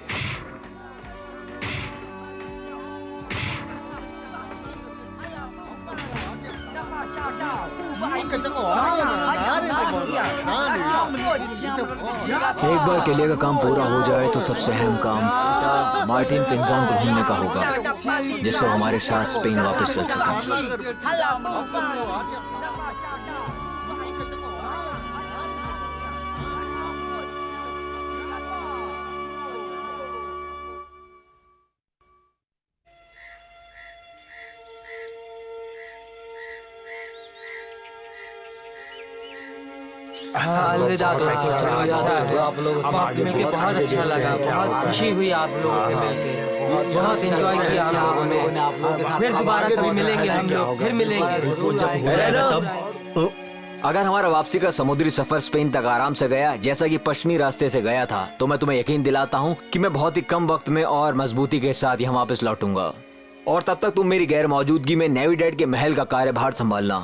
एक बार किले का काम पूरा हो जाए तो सबसे अहम काम मार्टिन पिंजॉन को ढूंढने का होगा, जिससे हमारे साथ स्पेन वापस चल सके। अलविदा दोस्तों, अच्छा आप लोगों से मिलके बहुत अच्छा लगा, बहुत खुशी हुई आप लोगों से मिलके, बहुत एंजॉय किया हम लोगों ने। फिर दोबारा कभी मिलेंगे हम लोग, फिर मिलेंगे। अगर हमारा वापसी का समुद्री सफर स्पेन तक आराम से गया जैसा कि पश्चिमी रास्ते से गया था, तो मैं तुम्हें यकीन दिलाता हूँ कि मैं बहुत ही कम वक्त में और मजबूती के साथ यहाँ वापस लौटूंगा। और तब तक तुम मेरी गैर मौजूदगी में नेविडेड के महल का कार्यभार संभालना।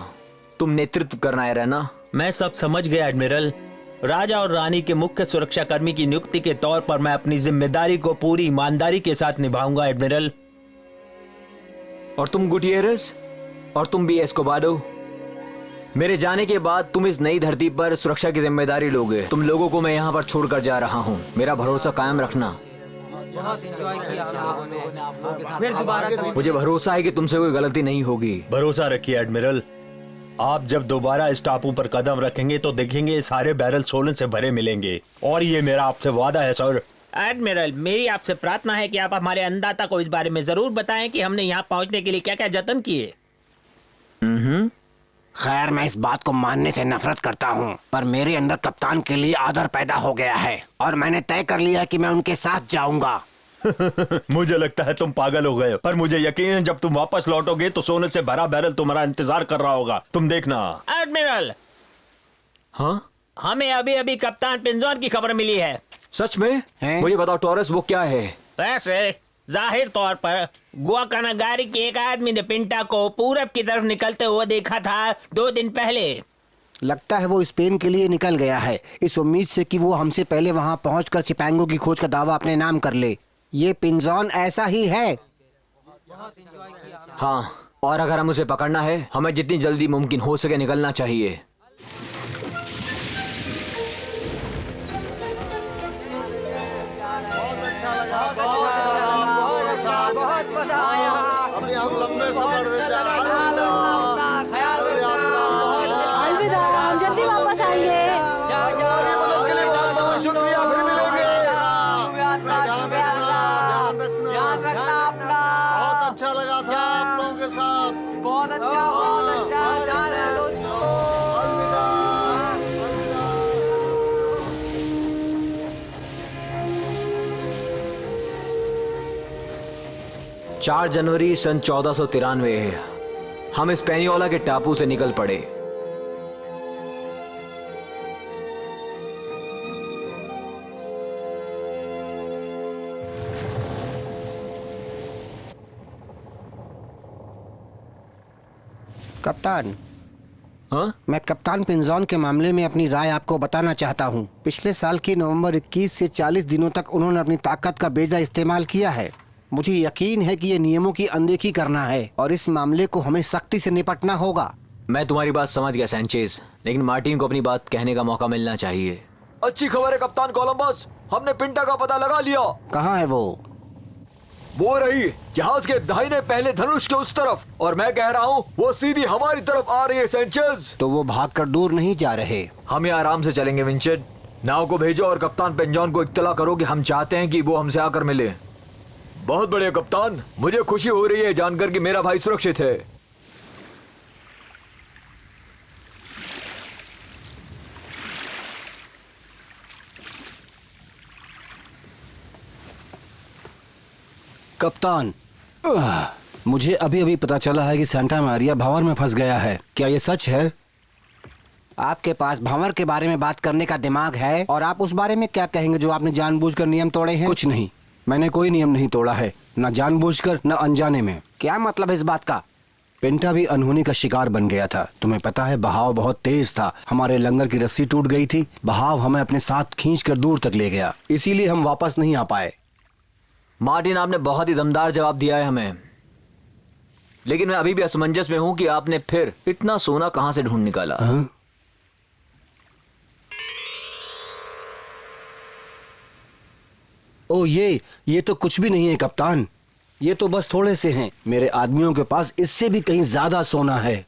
तुम नेतृत्व करना है रहना। मैं सब समझ गया एडमिरल। राजा और रानी के मुख्य सुरक्षा कर्मी की नियुक्ति के तौर पर मैं अपनी जिम्मेदारी को पूरी ईमानदारी के साथ निभाऊंगा एडमिरल। और तुम गुटियरस, और तुम भी एस्कोबाडो, मेरे जाने के बाद तुम इस नई धरती पर सुरक्षा की जिम्मेदारी लोगे। तुम लोगों को मैं यहाँ पर छोड़कर जा रहा हूँ, मेरा भरोसा कायम रखना। बहुत एंजॉय किया हम लोगों ने, फिर दोबारा मुझे भरोसा है कि तुमसे कोई गलती नहीं होगी। भरोसा रखिए एडमिरल। आप जब दोबारा इस टापू पर कदम रखेंगे तो देखेंगे सारे बैरल सोलन से भरे मिलेंगे, और ये मेरा आपसे वादा है सर। एडमिरल, मेरी आपसे प्रार्थना है कि आप हमारे अन्नदाता को इस बारे में जरूर बताएं कि हमने यहाँ पहुँचने के लिए क्या क्या जतन किए। खैर, मैं इस बात को मानने से नफरत करता हूँ, पर मेरे अंदर कप्तान के लिए आदर पैदा हो गया है और मैंने तय कर लिया कि मैं उनके साथ जाऊंगा। मुझे लगता है तुम पागल हो गए, पर मुझे यकीन है जब तुम वापस लौटोगे तो सोने से भरा बैरल तुम्हारा इंतजार कर रहा होगा। तुम देखना। एडमिरल, हाँ, हमें अभी अभी कप्तान पिंजॉन की खबर मिली है। सच में? मुझे बताओ टॉरस, वो क्या है? वैसे जाहिर तौर पर गुआकानागारी के एक आदमी ने पिंटा को पूरब की तरफ निकलते हुए देखा था 2 दिन पहले। लगता है वो स्पेन के लिए निकल गया है, इस उम्मीद से कि वो हमसे पहले वहाँ पहुँचकर चिपांगो की खोज का दावा अपने नाम कर ले। ये पिंजॉन ऐसा ही है। हाँ, और अगर हम उसे पकड़ना है, हमें जितनी जल्दी मुमकिन हो सके निकलना चाहिए। बहुत मजा आया। अभी हम लंबे सफर में जा रहे हैं। अपना ख्याल रखना। अलविदा, हम जल्दी वापस आएंगे। शुक्रिया, फिर मिलेंगे। ध्यान रखना अपना। बहुत अच्छा लगा था आप लोगों के साथ। बहुत अच्छा, बहुत अच्छा। जा रहे हैं दोस्तों। अलविदा। 4 जनवरी सन 1493 हम हिस्पैनियोला के टापू से निकल पड़े। कप्तान, हाँ? मैं कप्तान पिंजॉन के मामले में अपनी राय आपको बताना चाहता हूँ। पिछले साल की नवंबर 21 से 40 दिनों तक उन्होंने अपनी ताकत का बेजा इस्तेमाल किया है। मुझे यकीन है कि ये नियमों की अनदेखी करना है और इस मामले को हमें सख्ती से निपटना होगा। मैं तुम्हारी बात समझ गया सैंचेज, लेकिन मार्टिन को अपनी बात कहने का मौका मिलना चाहिए। अच्छी खबर है कप्तान कोलंबस, हमने पिंटा का पता लगा लिया। कहाँ है वो? वो रही जहाज के दाहिने पहले धनुष के उस तरफ, और मैं कह रहा हूँ वो सीधी हमारी तरफ आ रही है सैंचेज। तो वो भागकर दूर नहीं जा रहे। हम यहाँ आराम से चलेंगे विंचेंट। नाव को भेजो और कप्तान पिंजॉन को इत्तला करो कि हम चाहते हैं कि वो हमसे आकर मिले। बहुत बढ़िया कप्तान, मुझे खुशी हो रही है जानकर कि मेरा भाई सुरक्षित है। कप्तान, मुझे अभी अभी पता चला है कि सेंटा मारिया भावर में फंस गया है। क्या ये सच है? आपके पास भावर के बारे में बात करने का दिमाग है और आप उस बारे में क्या कहेंगे जो आपने जानबूझकर नियम तोड़े हैं? कुछ नहीं, मैंने कोई नियम नहीं तोड़ा है, न जानबूझकर न अनजाने में। क्या मतलब है इस बात का? पिंटा भी अनहोनी का शिकार बन गया था। तुम्हें पता है बहाव बहुत तेज था, हमारे लंगर की रस्सी टूट गई थी। बहाव हमें अपने साथ खींचकर दूर तक ले गया, इसीलिए हम वापस नहीं आ पाए। मार्टिन, आपने बहुत ही दमदार जवाब दिया है हमें, लेकिन मैं अभी भी असमंजस में हूं कि आपने फिर इतना सोना कहां से ढूंढ निकाला। हाँ? ओ ये तो कुछ भी नहीं है कप्तान, ये तो बस थोड़े से हैं। मेरे आदमियों के पास इससे भी कहीं ज्यादा सोना है।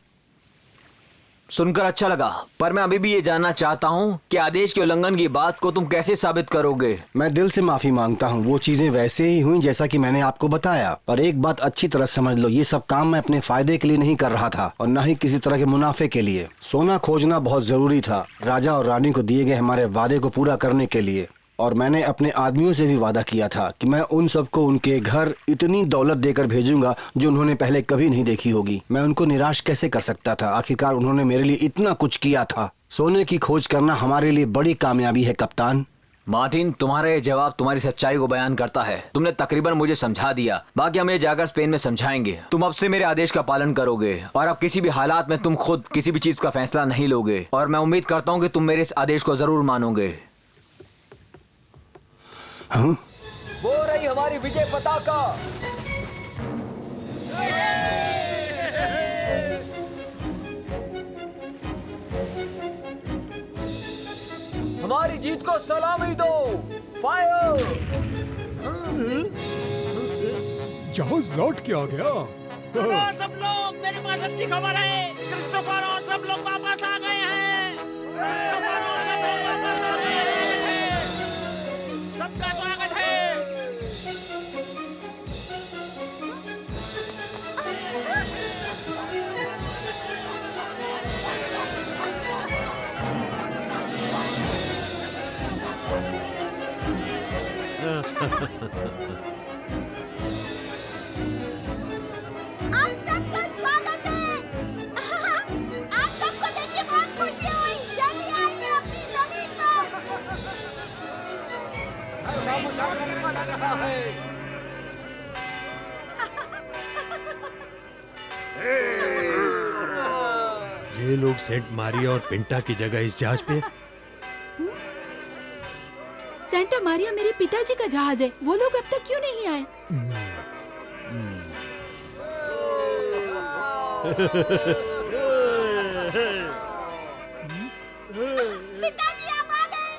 सुनकर अच्छा लगा, पर मैं अभी भी ये जानना चाहता हूं कि आदेश के उल्लंघन की बात को तुम कैसे साबित करोगे। मैं दिल से माफी मांगता हूँ, वो चीजें वैसे ही हुई जैसा कि मैंने आपको बताया। पर एक बात अच्छी तरह समझ लो, ये सब काम मैं अपने फायदे के लिए नहीं कर रहा था और न ही किसी तरह के मुनाफे के लिए। सोना खोजना बहुत जरूरी था, राजा और रानी को दिए गए हमारे वादे को पूरा करने के लिए। और मैंने अपने आदमियों से भी वादा किया था कि मैं उन सबको उनके घर इतनी दौलत देकर भेजूंगा जो उन्होंने पहले कभी नहीं देखी होगी। मैं उनको निराश कैसे कर सकता था? आखिरकार उन्होंने मेरे लिए इतना कुछ किया था। सोने की खोज करना हमारे लिए बड़ी कामयाबी है कप्तान। मार्टिन, तुम्हारा ये जवाब तुम्हारी सच्चाई को बयान करता है। तुमने तकरीबन मुझे समझा दिया, बाकी हम ये जाकर स्पेन में समझाएंगे। तुम अब से मेरे आदेश का पालन करोगे और अब किसी भी हालात में तुम खुद किसी भी चीज का फैसला नहीं लोगे। और मैं उम्मीद करता हूँ कि तुम मेरे इस आदेश को जरूर मानोगे। हाँ? वो रही हमारी विजय पताका। हमारी जीत को सलामी दो। फायर! जहाज लौट के आ गया। सुनो सब लोग, मेरे पास अच्छी खबर है। क्रिस्टोफर और सब लोग वापस आ गए हैं। क्रिस्टोफर और सब लोग वापस आ गए हैं। सबका स्वागत है। आप सबका स्वागत है। आप सबको देख के बहुत खुशी हुई। जल्दी आइए अपनी जमीन ये लोग सेंट मारिया और पिंटा की जगह इस जहाज पे। सेंटा मारिया मेरे पिताजी का जहाज है, वो लोग अब तक क्यों नहीं आए? पिताजी आप आ गए।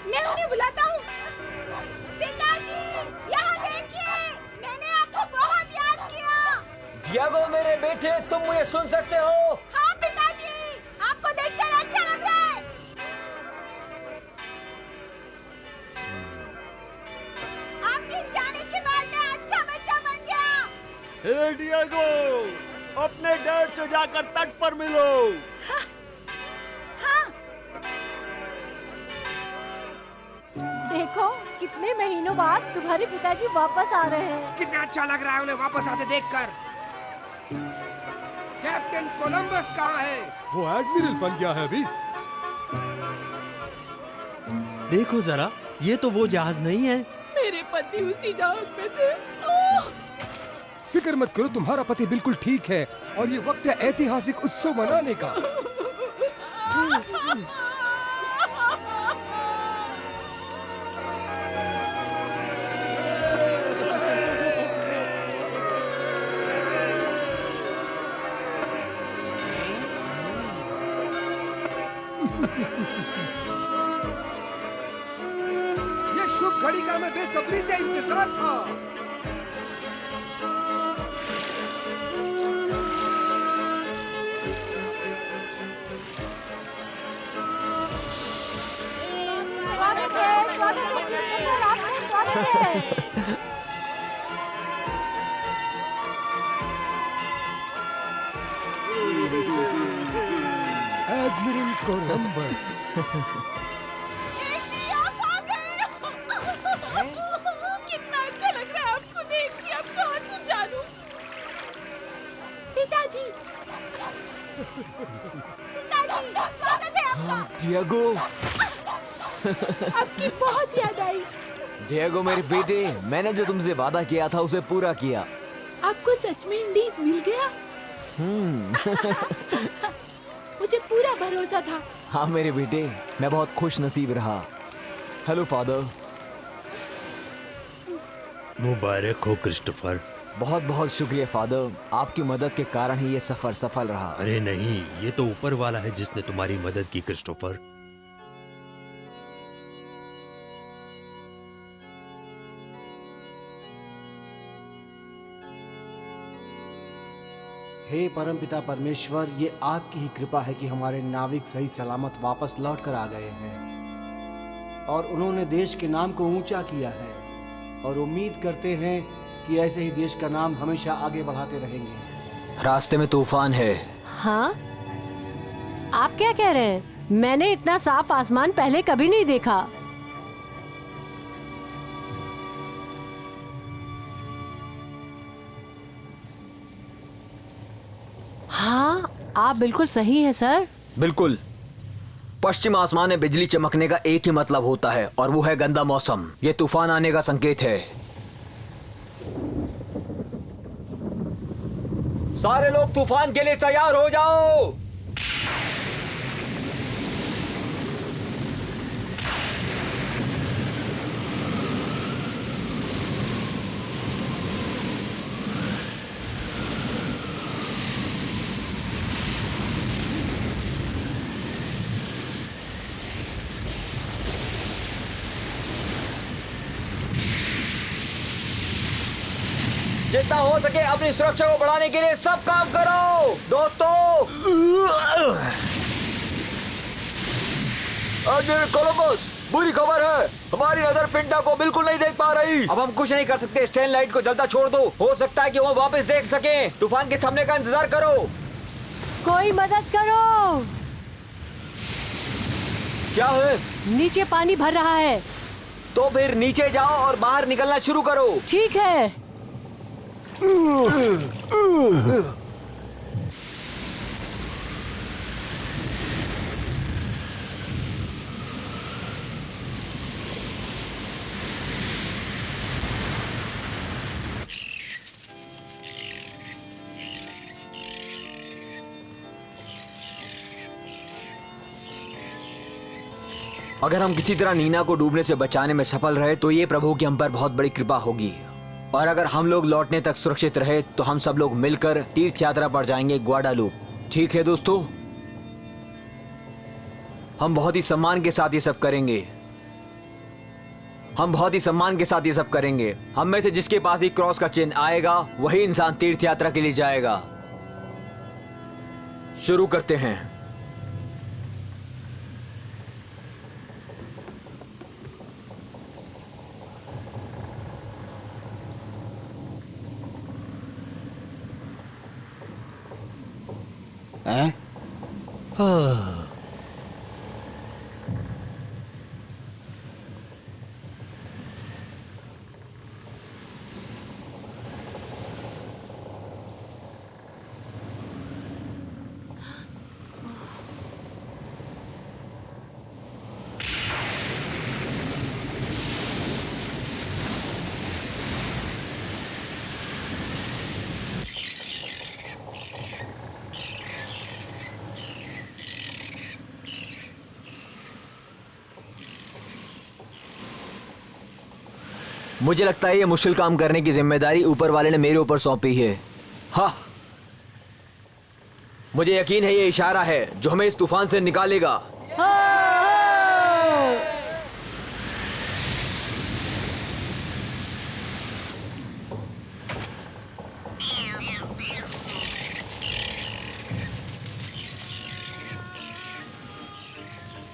मैं उन्हें बुलाता हूँ। पिताजी यहाँ देखिए, मैंने आपको बहुत याद किया। डियागो मेरे बेटे, तुम मुझे सुन सकते हो? हाँ पिताजी, आपको देखकर अच्छा लग रहा है। आपके जाने के बाद मैं अच्छा बच्चा बन गया। हे डियागो, अपने डैड से जाकर तट पर मिलो। हाँ। देखो, कितने महीनों बाद तुम्हारे पिताजी वापस आ रहे हैं। कितना अच्छा लग रहा है उन्हें वापस आते देखकर। कैप्टन कोलंबस कहाँ है? वो एडमिरल बन गया है अभी। देखो जरा, ये तो वो जहाज नहीं है। मेरे पति उसी जहाज में थे। फिक्र मत करो, तुम्हारा पति बिल्कुल ठीक है और ये वक्त है ऐतिहासिक उत्सव मनाने का। ये शुभ घड़ी का मैं बेसब्री से इंतजार था। स्वागत है, क्रिस्टोफर, आपका स्वागत है। Admiral Columbus. कितना अच्छा लग रहा है आपको देख के। अब कहाँ से जानूं? पिताजी, स्वागत है आपका। डियागो, आपकी बहुत याद आई। डिएगो मेरी बेटी, मैंने जो तुमसे वादा किया था उसे पूरा किया। आपको सच में इंडीज मिल गया? मुझे पूरा भरोसा था। हाँ मेरी बेटी, मैं बहुत खुश नसीब रहा। Hello father. मुबारक हो क्रिस्टोफर। बहुत बहुत शुक्रिया फादर, आपकी मदद के कारण ही ये सफर सफल रहा। अरे नहीं, ये तो ऊपर वाला है जिसने तुम्हारी मदद की क्रिस्टोफर। हे परमपिता परमेश्वर, ये आपकी ही कृपा है कि हमारे नाविक सही सलामत वापस लौट कर आ गए हैं और उन्होंने देश के नाम को ऊंचा किया है, और उम्मीद करते हैं कि ऐसे ही देश का नाम हमेशा आगे बढ़ाते रहेंगे। रास्ते में तूफान है। हाँ? आप क्या कह रहे हैं? मैंने इतना साफ आसमान पहले कभी नहीं देखा। हाँ, आप बिल्कुल सही हैं सर। बिल्कुल। पश्चिम आसमान में बिजली चमकने का एक ही मतलब होता है, और वो है गंदा मौसम। ये तूफान आने का संकेत है। सारे लोग तूफान के लिए तैयार हो जाओ। जितना हो सके अपनी सुरक्षा को बढ़ाने के लिए सब काम करो दोस्तों। एडमिरल कोलंबस, बुरी खबर है, हमारी नजर पिंटा को बिल्कुल नहीं देख पा रही। अब हम कुछ नहीं कर सकते। स्टेन लाइट को जलता छोड़ दो, हो सकता है कि वो वापस देख सके। तूफान के थमने का इंतजार करो। कोई मदद करो। क्या है? नीचे पानी भर रहा है। तो फिर नीचे जाओ और बाहर निकलना शुरू करो। ठीक है। अगर हम किसी तरह नीना को डूबने से बचाने में सफल रहे तो ये प्रभु की हम पर बहुत बड़ी कृपा होगी। और अगर हम लोग लौटने तक सुरक्षित रहे तो हम सब लोग मिलकर तीर्थ यात्रा पर जाएंगे, ग्वाडालूप। ठीक है दोस्तों, हम बहुत ही सम्मान के साथ ये सब करेंगे। हम बहुत ही सम्मान के साथ ये सब करेंगे। हम में से जिसके पास ही क्रॉस का चिन्ह आएगा वही इंसान तीर्थ यात्रा के लिए जाएगा। शुरू करते हैं। हैं? मुझे लगता है ये मुश्किल काम करने की जिम्मेदारी ऊपर वाले ने मेरे ऊपर सौंपी है। हाँ, मुझे यकीन है ये इशारा है जो हमें इस तूफान से निकालेगा।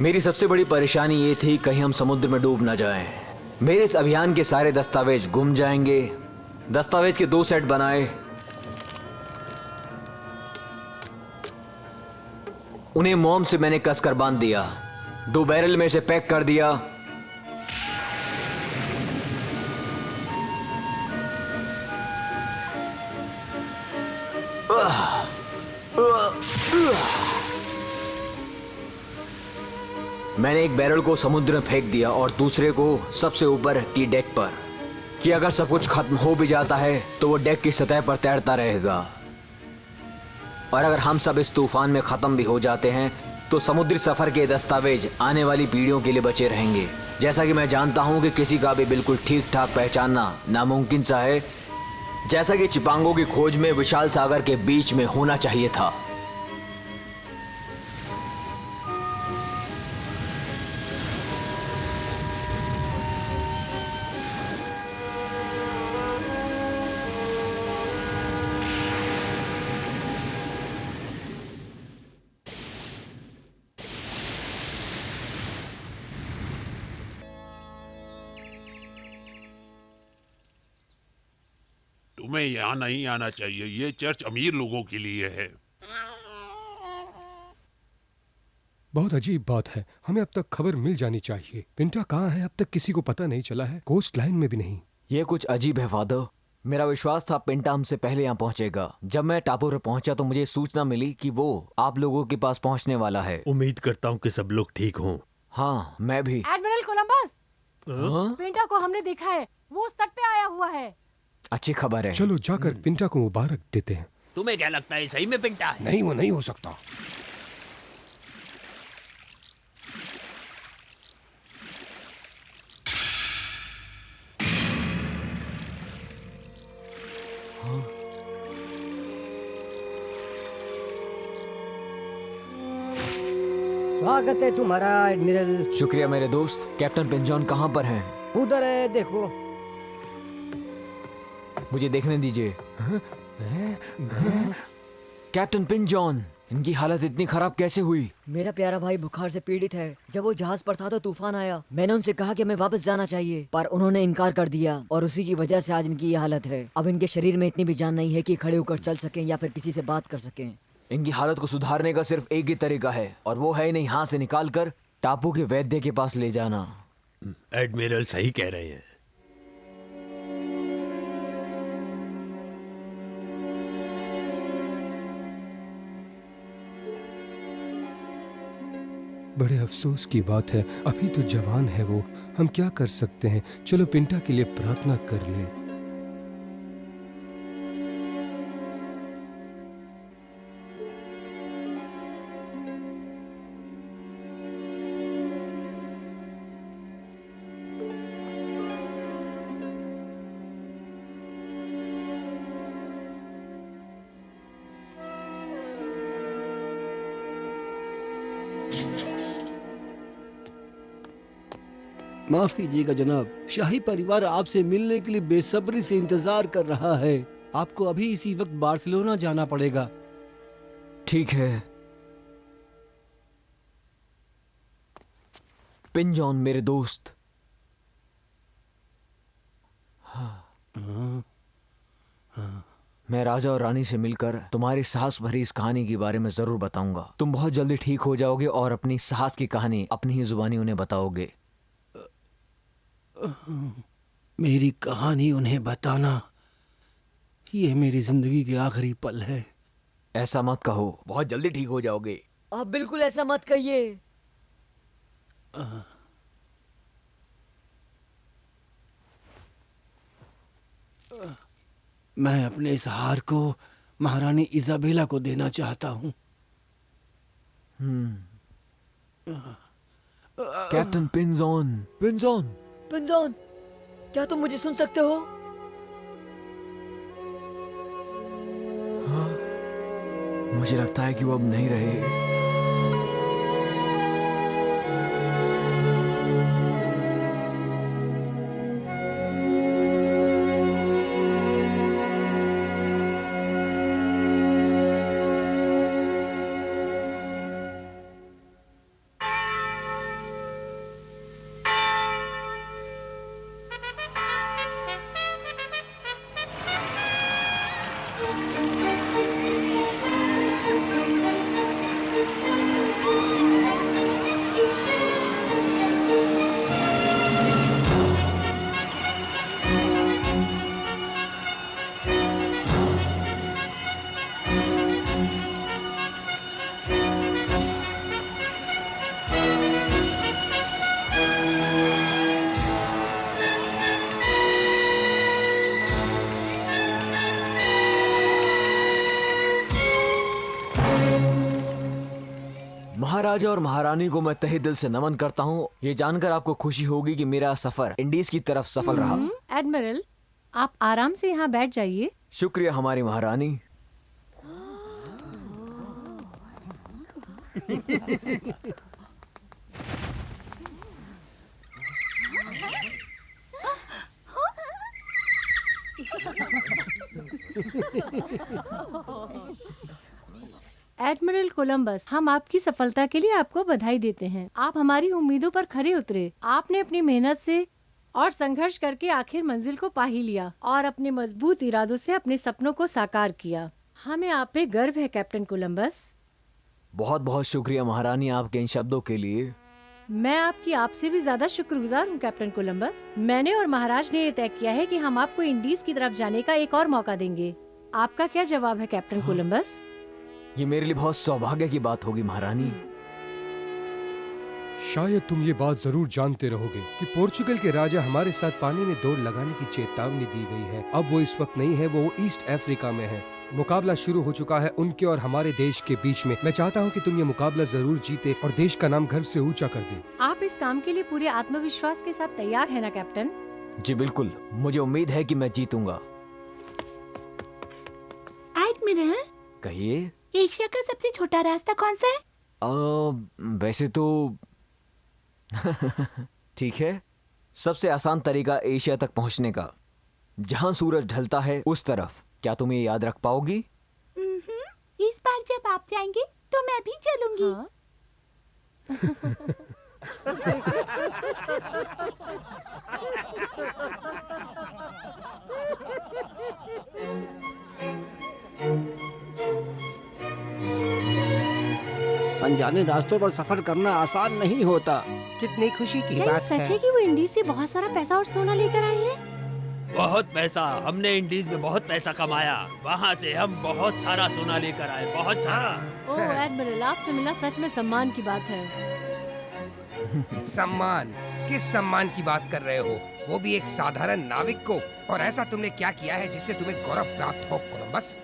मेरी सबसे बड़ी परेशानी ये थी कहीं हम समुद्र में डूब ना जाएं। मेरे इस अभियान के सारे दस्तावेज गुम जाएंगे। दस्तावेज के 2 सेट बनाए, उन्हें मोम से मैंने कसकर बांध दिया, 2 बैरल में इसे पैक कर दिया। मैंने एक बैरल को समुद्र में फेंक दिया और दूसरे को सबसे ऊपर टी डेक पर, कि अगर सब कुछ खत्म हो भी जाता है तो वो डेक की सतह पर तैरता रहेगा। और अगर हम सब इस तूफान में खत्म भी हो जाते हैं तो समुद्री सफर के दस्तावेज आने वाली पीढ़ियों के लिए बचे रहेंगे। जैसा कि मैं जानता हूं कि किसी का भी बिल्कुल ठीक ठाक पहचानना नामुमकिन सा है, जैसा कि चिपांगों की खोज में विशाल सागर के बीच में होना चाहिए था। तुम्हें यहाँ नहीं आना चाहिए, ये चर्च अमीर लोगों के लिए है। बहुत अजीब बात है, हमें अब तक खबर मिल जानी चाहिए। पिंटा कहाँ है अब तक किसी को पता नहीं चला है, कोस्ट लाइन में भी नहीं। ये कुछ अजीब है फादर। मेरा विश्वास था पिंटा हमसे पहले यहाँ पहुँचेगा। जब मैं टापू पर पहुंचा तो मुझे सूचना मिली कि वो आप लोगों के पास पहुंचने वाला है। उम्मीद करता हूँ कि सब लोग ठीक हों। हाँ, मैं भी। एडमिरल कोलंबस, हाँ? पिंटा को हमने देखा है, वो उस तट पे आया हुआ है। अच्छी खबर है। चलो जाकर पिंटा को मुबारक देते हैं। तुम्हें क्या लगता है, सही में पिंटा है? नहीं, वो नहीं हो सकता। स्वागत है तुम्हारा एडमिरल। शुक्रिया मेरे दोस्त। कैप्टन पिंजॉन कहाँ पर हैं? उधर है, देखो। मुझे देखने दीजिए। कैप्टन पिंजॉन, इनकी हालत इतनी खराब कैसे हुई? मेरा प्यारा भाई बुखार से पीड़ित है। जब वो जहाज पर था तो तूफान आया। मैंने उनसे कहा कि हमें वापस जाना चाहिए, पर उन्होंने इनकार कर दिया और उसी की वजह से आज इनकी ये हालत है। अब इनके शरीर में इतनी भी जान नहीं है कि खड़े होकर चल सकें या फिर किसी से बात कर सकें। इनकी हालत को सुधारने का सिर्फ एक ही तरीका है, और वो है इन्हें यहाँ से निकाल कर टापू के वैद्य के पास ले जाना। एडमिरल सही कह रहे हैं। बड़े अफसोस की बात है, अभी तो जवान है वो। हम क्या कर सकते हैं? चलो पिंटा के लिए प्रार्थना कर ले। माफ कीजिएगा जनाब, शाही परिवार आपसे मिलने के लिए बेसब्री से इंतजार कर रहा है। आपको अभी इसी वक्त बार्सिलोना जाना पड़ेगा। ठीक है पिंजॉन मेरे दोस्त। मैं राजा और रानी से मिलकर तुम्हारी साहस भरी इस कहानी के बारे में जरूर बताऊंगा। तुम बहुत जल्दी ठीक हो जाओगे और अपनी साहस की कहानी अपनी ही जुबानी उन्हें बताओगे। मेरी कहानी उन्हें बताना, ये मेरी जिंदगी के आखिरी पल है। ऐसा मत कहो, बहुत जल्दी ठीक हो जाओगे। आप बिल्कुल ऐसा मत कहिए। मैं अपने इस हार को महारानी इजाबेला को देना चाहता हूँ। कैप्टन पिंजॉन, पिंजॉन, पिंजॉन, क्या तुम मुझे सुन सकते हो? हाँ, मुझे लगता है कि वो अब नहीं रहे। महाराजा और महारानी को मैं तहे दिल से नमन करता हूँ। ये जानकर आपको खुशी होगी कि मेरा सफर इंडीज की तरफ सफल रहा। एडमिरल, आप आराम से यहाँ बैठ जाइए। शुक्रिया हमारी महारानी। एडमिरल कोलंबस, हम आपकी सफलता के लिए आपको बधाई देते हैं। आप हमारी उम्मीदों पर खरे उतरे। आपने अपनी मेहनत से और संघर्ष करके आखिर मंजिल को पा ही लिया और अपने मजबूत इरादों से अपने सपनों को साकार किया। हमें आप पे गर्व है कैप्टन कोलंबस। बहुत बहुत शुक्रिया महारानी आपके इन शब्दों के लिए। मैं आपकी आपसे भी ज्यादा शुक्रगुजार हूँ कैप्टन कोलंबस। मैंने और महाराज ने ये तय किया है कि हम आपको इंडीज की तरफ जाने का एक और मौका देंगे। आपका क्या जवाब है कैप्टन कोलंबस? ये मेरे लिए बहुत सौभाग्य की बात होगी महारानी। शायद तुम ये बात जरूर जानते रहोगे कि पोर्चुगल के राजा हमारे साथ पानी में दौड़ लगाने की चेतावनी दी गई है। अब वो इस वक्त नहीं है, वो ईस्ट अफ्रीका में है। मुकाबला शुरू हो चुका है उनके और हमारे देश के बीच में। मैं चाहता हूँ कि तुम ये मुकाबला जरूर जीते और देश का नाम घर से ऊंचा कर दे। आप इस काम के लिए पूरे आत्मविश्वास के साथ तैयार है ना कैप्टन? जी बिल्कुल, मुझे उम्मीद है कि मैं जीतूंगा। एडमिरल, कहिए। एशिया का सबसे छोटा रास्ता कौन सा है? वैसे तो ठीक है, सबसे आसान तरीका एशिया तक पहुंचने का, जहां सूरज ढलता है उस तरफ। क्या तुम ये याद रख पाओगी? इस बार जब आप जाएंगे तो मैं भी चलूंगी। हाँ? अनजाने रास्तों पर सफर करना आसान नहीं होता। कितनी खुशी की क्या ये बात सच है कि वो इंडीज से बहुत सारा पैसा और सोना लेकर आए हैं? बहुत पैसा। हमने इंडीज में बहुत पैसा कमाया। वहाँ से हम बहुत सारा सोना लेकर आए, बहुत सारा। ओह एडमिरल, आपसे मिलना सच में सम्मान की बात है। सम्मान? किस सम्मान की बात कर रहे हो? वो भी एक साधारण नाविक को। और ऐसा तुमने क्या किया है जिससे तुम्हें गौरव प्राप्त हो कोलंबस?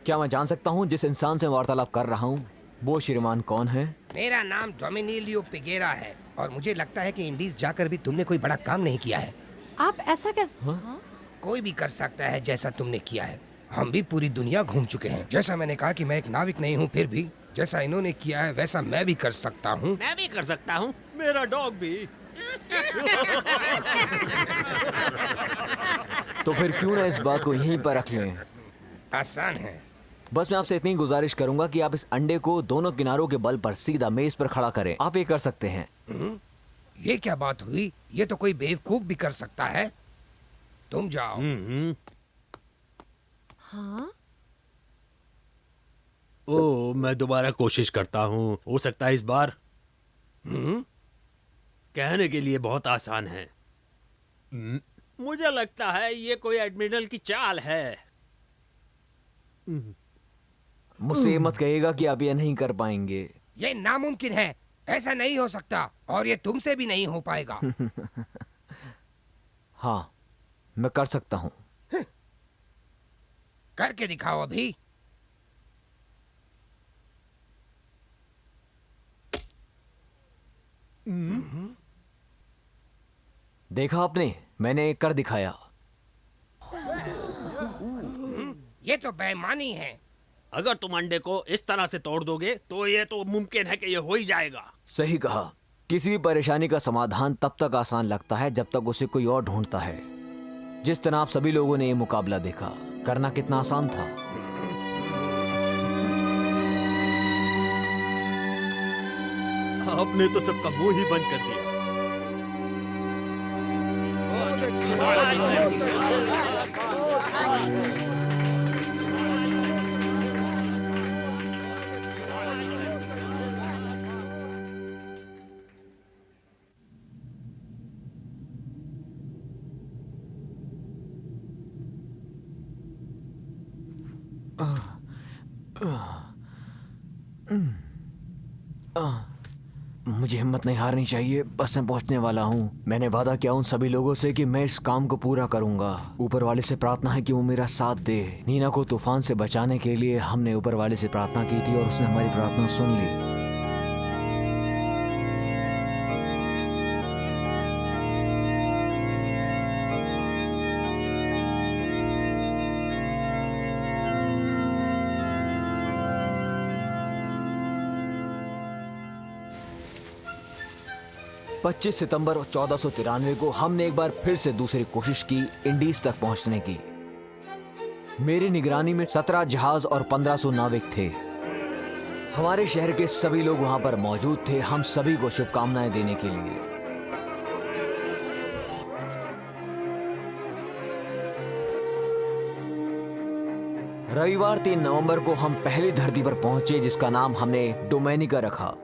क्या मैं जान सकता हूँ जिस इंसान से वार्तालाप कर रहा हूँ वो श्रीमान कौन है? मेरा नाम डोमिनिलियो पिगेरा है और मुझे लगता है कि इंडीज जाकर भी तुमने कोई बड़ा काम नहीं किया है। आप ऐसा कैसे? हाँ? कोई भी कर सकता है जैसा तुमने किया है। हम भी पूरी दुनिया घूम चुके हैं। जैसा मैंने कहा कि मैं एक नाविक नहीं हूँ, फिर भी जैसा इन्होंने किया है वैसा मैं भी कर सकता हूँ। मैं भी कर सकता हूँ। मेरा डॉग भी। तो फिर क्यों ना इस बात को यहीं पर रख लें? आसान है। बस मैं आपसे इतनी गुजारिश करूंगा कि आप इस अंडे को दोनों किनारों के बल पर सीधा मेज पर खड़ा करें। आप ये कर सकते हैं। ये क्या बात हुई? ये तो कोई बेवकूफ भी कर सकता है। तुम जाओ। हाँ? ओ, मैं दोबारा कोशिश करता हूँ। हो सकता है इस बार। कहने के लिए बहुत आसान है। मुझे लगता है ये कोई एडमिरल की चाल है। मुझसे ये मत कहिएगा कि आप ये नहीं कर पाएंगे। ये नामुमकिन है। ऐसा नहीं हो सकता और ये तुमसे भी नहीं हो पाएगा। हाँ, मैं कर सकता हूँ। करके दिखाओ अभी। देखा आपने, मैंने कर दिखाया। ये तो बेईमानी है। अगर तुम अंडे को इस तरह से तोड़ दोगे तो ये तो मुमकिन है कि ये हो ही जाएगा। सही कहा। किसी भी परेशानी का समाधान तब तक आसान लगता है जब तक उसे कोई और ढूंढता है। जिस तरह आप सभी लोगों ने ये मुकाबला देखा, करना कितना आसान था। आपने तो सबका मुंह ही बंद कर दिया। मुझे हिम्मत नहीं हारनी चाहिए। बस मैं पहुंचने वाला हूँ। मैंने वादा किया उन सभी लोगों से कि मैं इस काम को पूरा करूंगा। ऊपर वाले से प्रार्थना है कि वो मेरा साथ दे। नीना को तूफान से बचाने के लिए हमने ऊपर वाले से प्रार्थना की थी और उसने हमारी प्रार्थना सुन ली। 25 सितंबर 1493 को हमने एक बार फिर से दूसरी कोशिश की इंडीज तक पहुंचने की। मेरी निगरानी में 17 जहाज और 1500 नाविक थे। हमारे शहर के सभी लोग वहां पर मौजूद थे, हम सभी को शुभकामनाएं देने के लिए। रविवार 3 नवंबर को हम पहली धरती पर पहुंचे जिसका नाम हमने डोमेनिका रखा,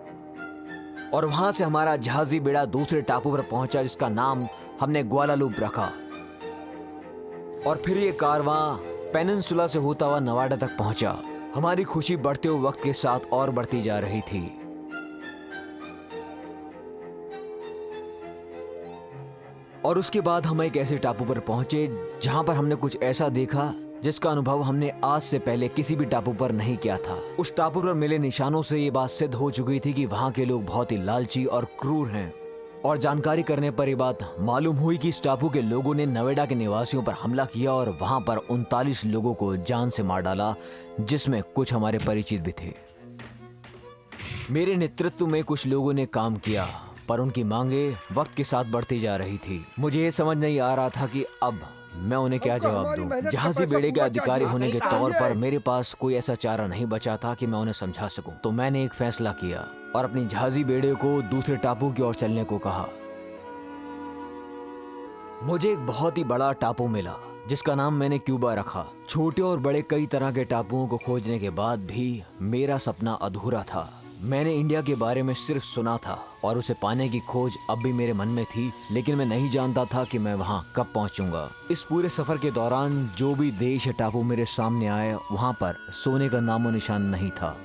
और वहां से हमारा जहाजी बेड़ा दूसरे टापू पर पहुंचा जिसका नाम हमने ग्वालालूप रखा, और फिर ये कारवां पेनिनसुला से होता हुआ नवाडा तक पहुंचा। हमारी खुशी बढ़ते हुए वक्त के साथ और बढ़ती जा रही थी। और उसके बाद हम एक ऐसे टापू पर पहुंचे जहां पर हमने कुछ ऐसा देखा जिसका अनुभव हमने आज से पहले किसी भी टापू पर नहीं किया था। उस टापू पर मिले निशानों से ये बात सिद्ध हो चुकी थी कि वहां के लोग बहुत ही लालची और क्रूर हैं, और जानकारी करने पर यह बात मालूम हुई कि इस टापू के लोगों ने नवेडा के निवासियों पर हमला किया और वहां पर 39 लोगों को जान से मार डाला, जिसमें कुछ हमारे परिचित भी थे। मेरे नेतृत्व में कुछ लोगों ने काम किया, पर उनकी मांगे वक्त के साथ बढ़ती जा रही थी। मुझे ये समझ नहीं आ रहा था कि अब मैं उन्हें क्या जवाब दूं। जहाजी बेड़े के अधिकारी होने के तौर पर मेरे पास कोई ऐसा चारा नहीं बचा था कि मैं उन्हें समझा सकूं। तो मैंने एक फैसला किया और अपनी जहाजी बेड़े को दूसरे टापू की ओर चलने को कहा। मुझे एक बहुत ही बड़ा टापू मिला जिसका नाम मैंने क्यूबा रखा। छोटे और बड़े कई तरह के टापुओं को खोजने के बाद भी मेरा सपना अधूरा था। मैंने इंडिया के बारे में सिर्फ सुना था और उसे पाने की खोज अब भी मेरे मन में थी, लेकिन मैं नहीं जानता था कि मैं वहां कब पहुंचूंगा। इस पूरे सफर के दौरान जो भी देश या टापू मेरे सामने आए, वहां पर सोने का नामो निशान नहीं था।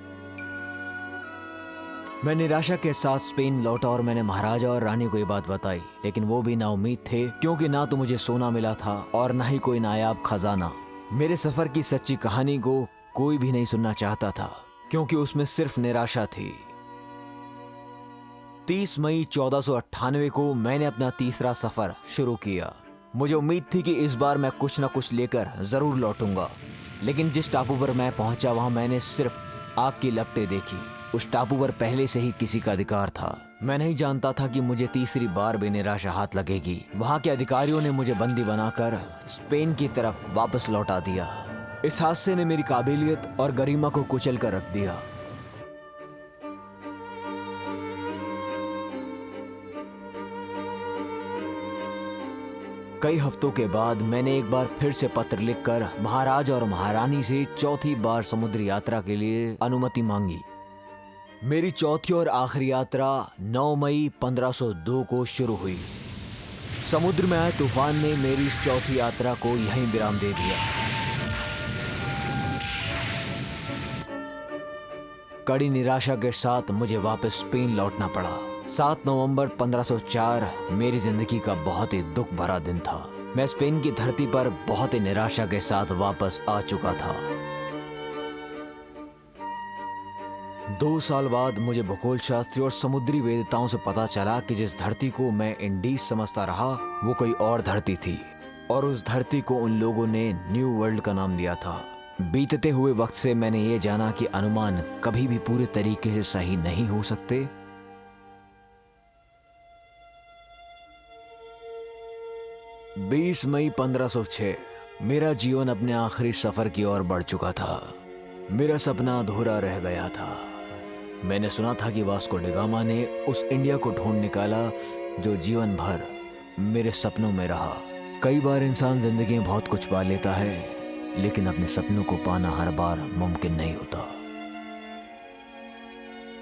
मैं निराशा के साथ स्पेन लौटा और मैंने महाराजा और रानी को ये बात बताई, लेकिन वो भी नाउम्मीद थे, क्योंकि ना तो मुझे सोना मिला था और ना ही कोई नायाब खजाना। मेरे सफर की सच्ची कहानी को कोई भी नहीं सुनना चाहता था, क्योंकि उसमें सिर्फ निराशा थी। 30 मई 1498 को मैंने अपना तीसरा सफर शुरू किया। मुझे उम्मीद थी कि इस बार मैं कुछ न कुछ लेकर जरूर लौटूंगा, लेकिन जिस टापू पर मैं पहुंचा वहां मैंने सिर्फ आग की लपटें देखी। उस टापू पर पहले से ही किसी का अधिकार था। मैं नहीं जानता था कि मुझे तीसरी बार भी निराशा हाथ लगेगी। वहां के अधिकारियों ने मुझे बंदी बनाकर स्पेन की तरफ वापस लौटा दिया। इस हादसे ने मेरी काबिलियत और गरिमा को कुचल कर रख दिया। कई हफ्तों के बाद मैंने एक बार फिर से पत्र लिखकर महाराज और महारानी से चौथी बार समुद्री यात्रा के लिए अनुमति मांगी। मेरी चौथी और आखिरी यात्रा 9 मई 1502 को शुरू हुई। समुद्र में आए तूफान ने मेरी इस चौथी यात्रा को यहीं विराम दे दिया। कड़ी निराशा के साथ मुझे वापस स्पेन लौटना पड़ा। 7 नवंबर 1504 मेरी जिंदगी का बहुत ही दुख भरा दिन था। मैं स्पेन की धरती पर बहुत ही निराशा के साथ वापस आ चुका था। 2 साल बाद मुझे भूगोल शास्त्री और समुद्री वेदताओं से पता चला कि जिस धरती को मैं इंडीज समझता रहा वो कोई और धरती थी, और उस धरती को उन लोगों ने न्यू वर्ल्ड का नाम दिया था। बीतते हुए वक्त से मैंने ये जाना कि अनुमान कभी भी पूरे तरीके से सही नहीं हो सकते। 20 मई 1506 मेरा जीवन अपने आखिरी सफर की ओर बढ़ चुका था। मेरा सपना अधूरा रह गया था। मैंने सुना था कि वास्को डी गामा ने उस इंडिया को ढूंढ निकाला जो जीवन भर मेरे सपनों में रहा। कई बार इंसान जिंदगी में बहुत कुछ पा लेता है, लेकिन अपने सपनों को पाना हर बार मुमकिन नहीं होता।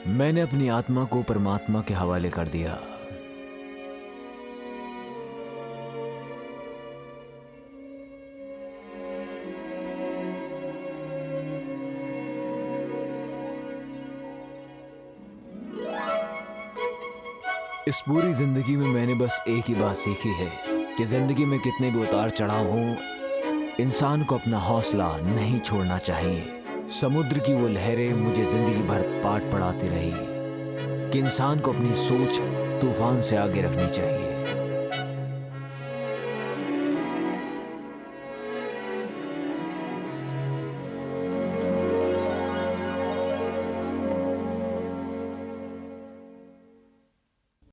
मैंने अपनी आत्मा को परमात्मा के हवाले कर दिया। इस पूरी जिंदगी में मैंने बस एक ही बात सीखी है कि जिंदगी में कितने भी उतार चढ़ाव हों, इंसान को अपना हौसला नहीं छोड़ना चाहिए। समुद्र की वो लहरें मुझे जिंदगी भर पाठ पढ़ाती रही कि इंसान को अपनी सोच तूफान से आगे रखनी चाहिए।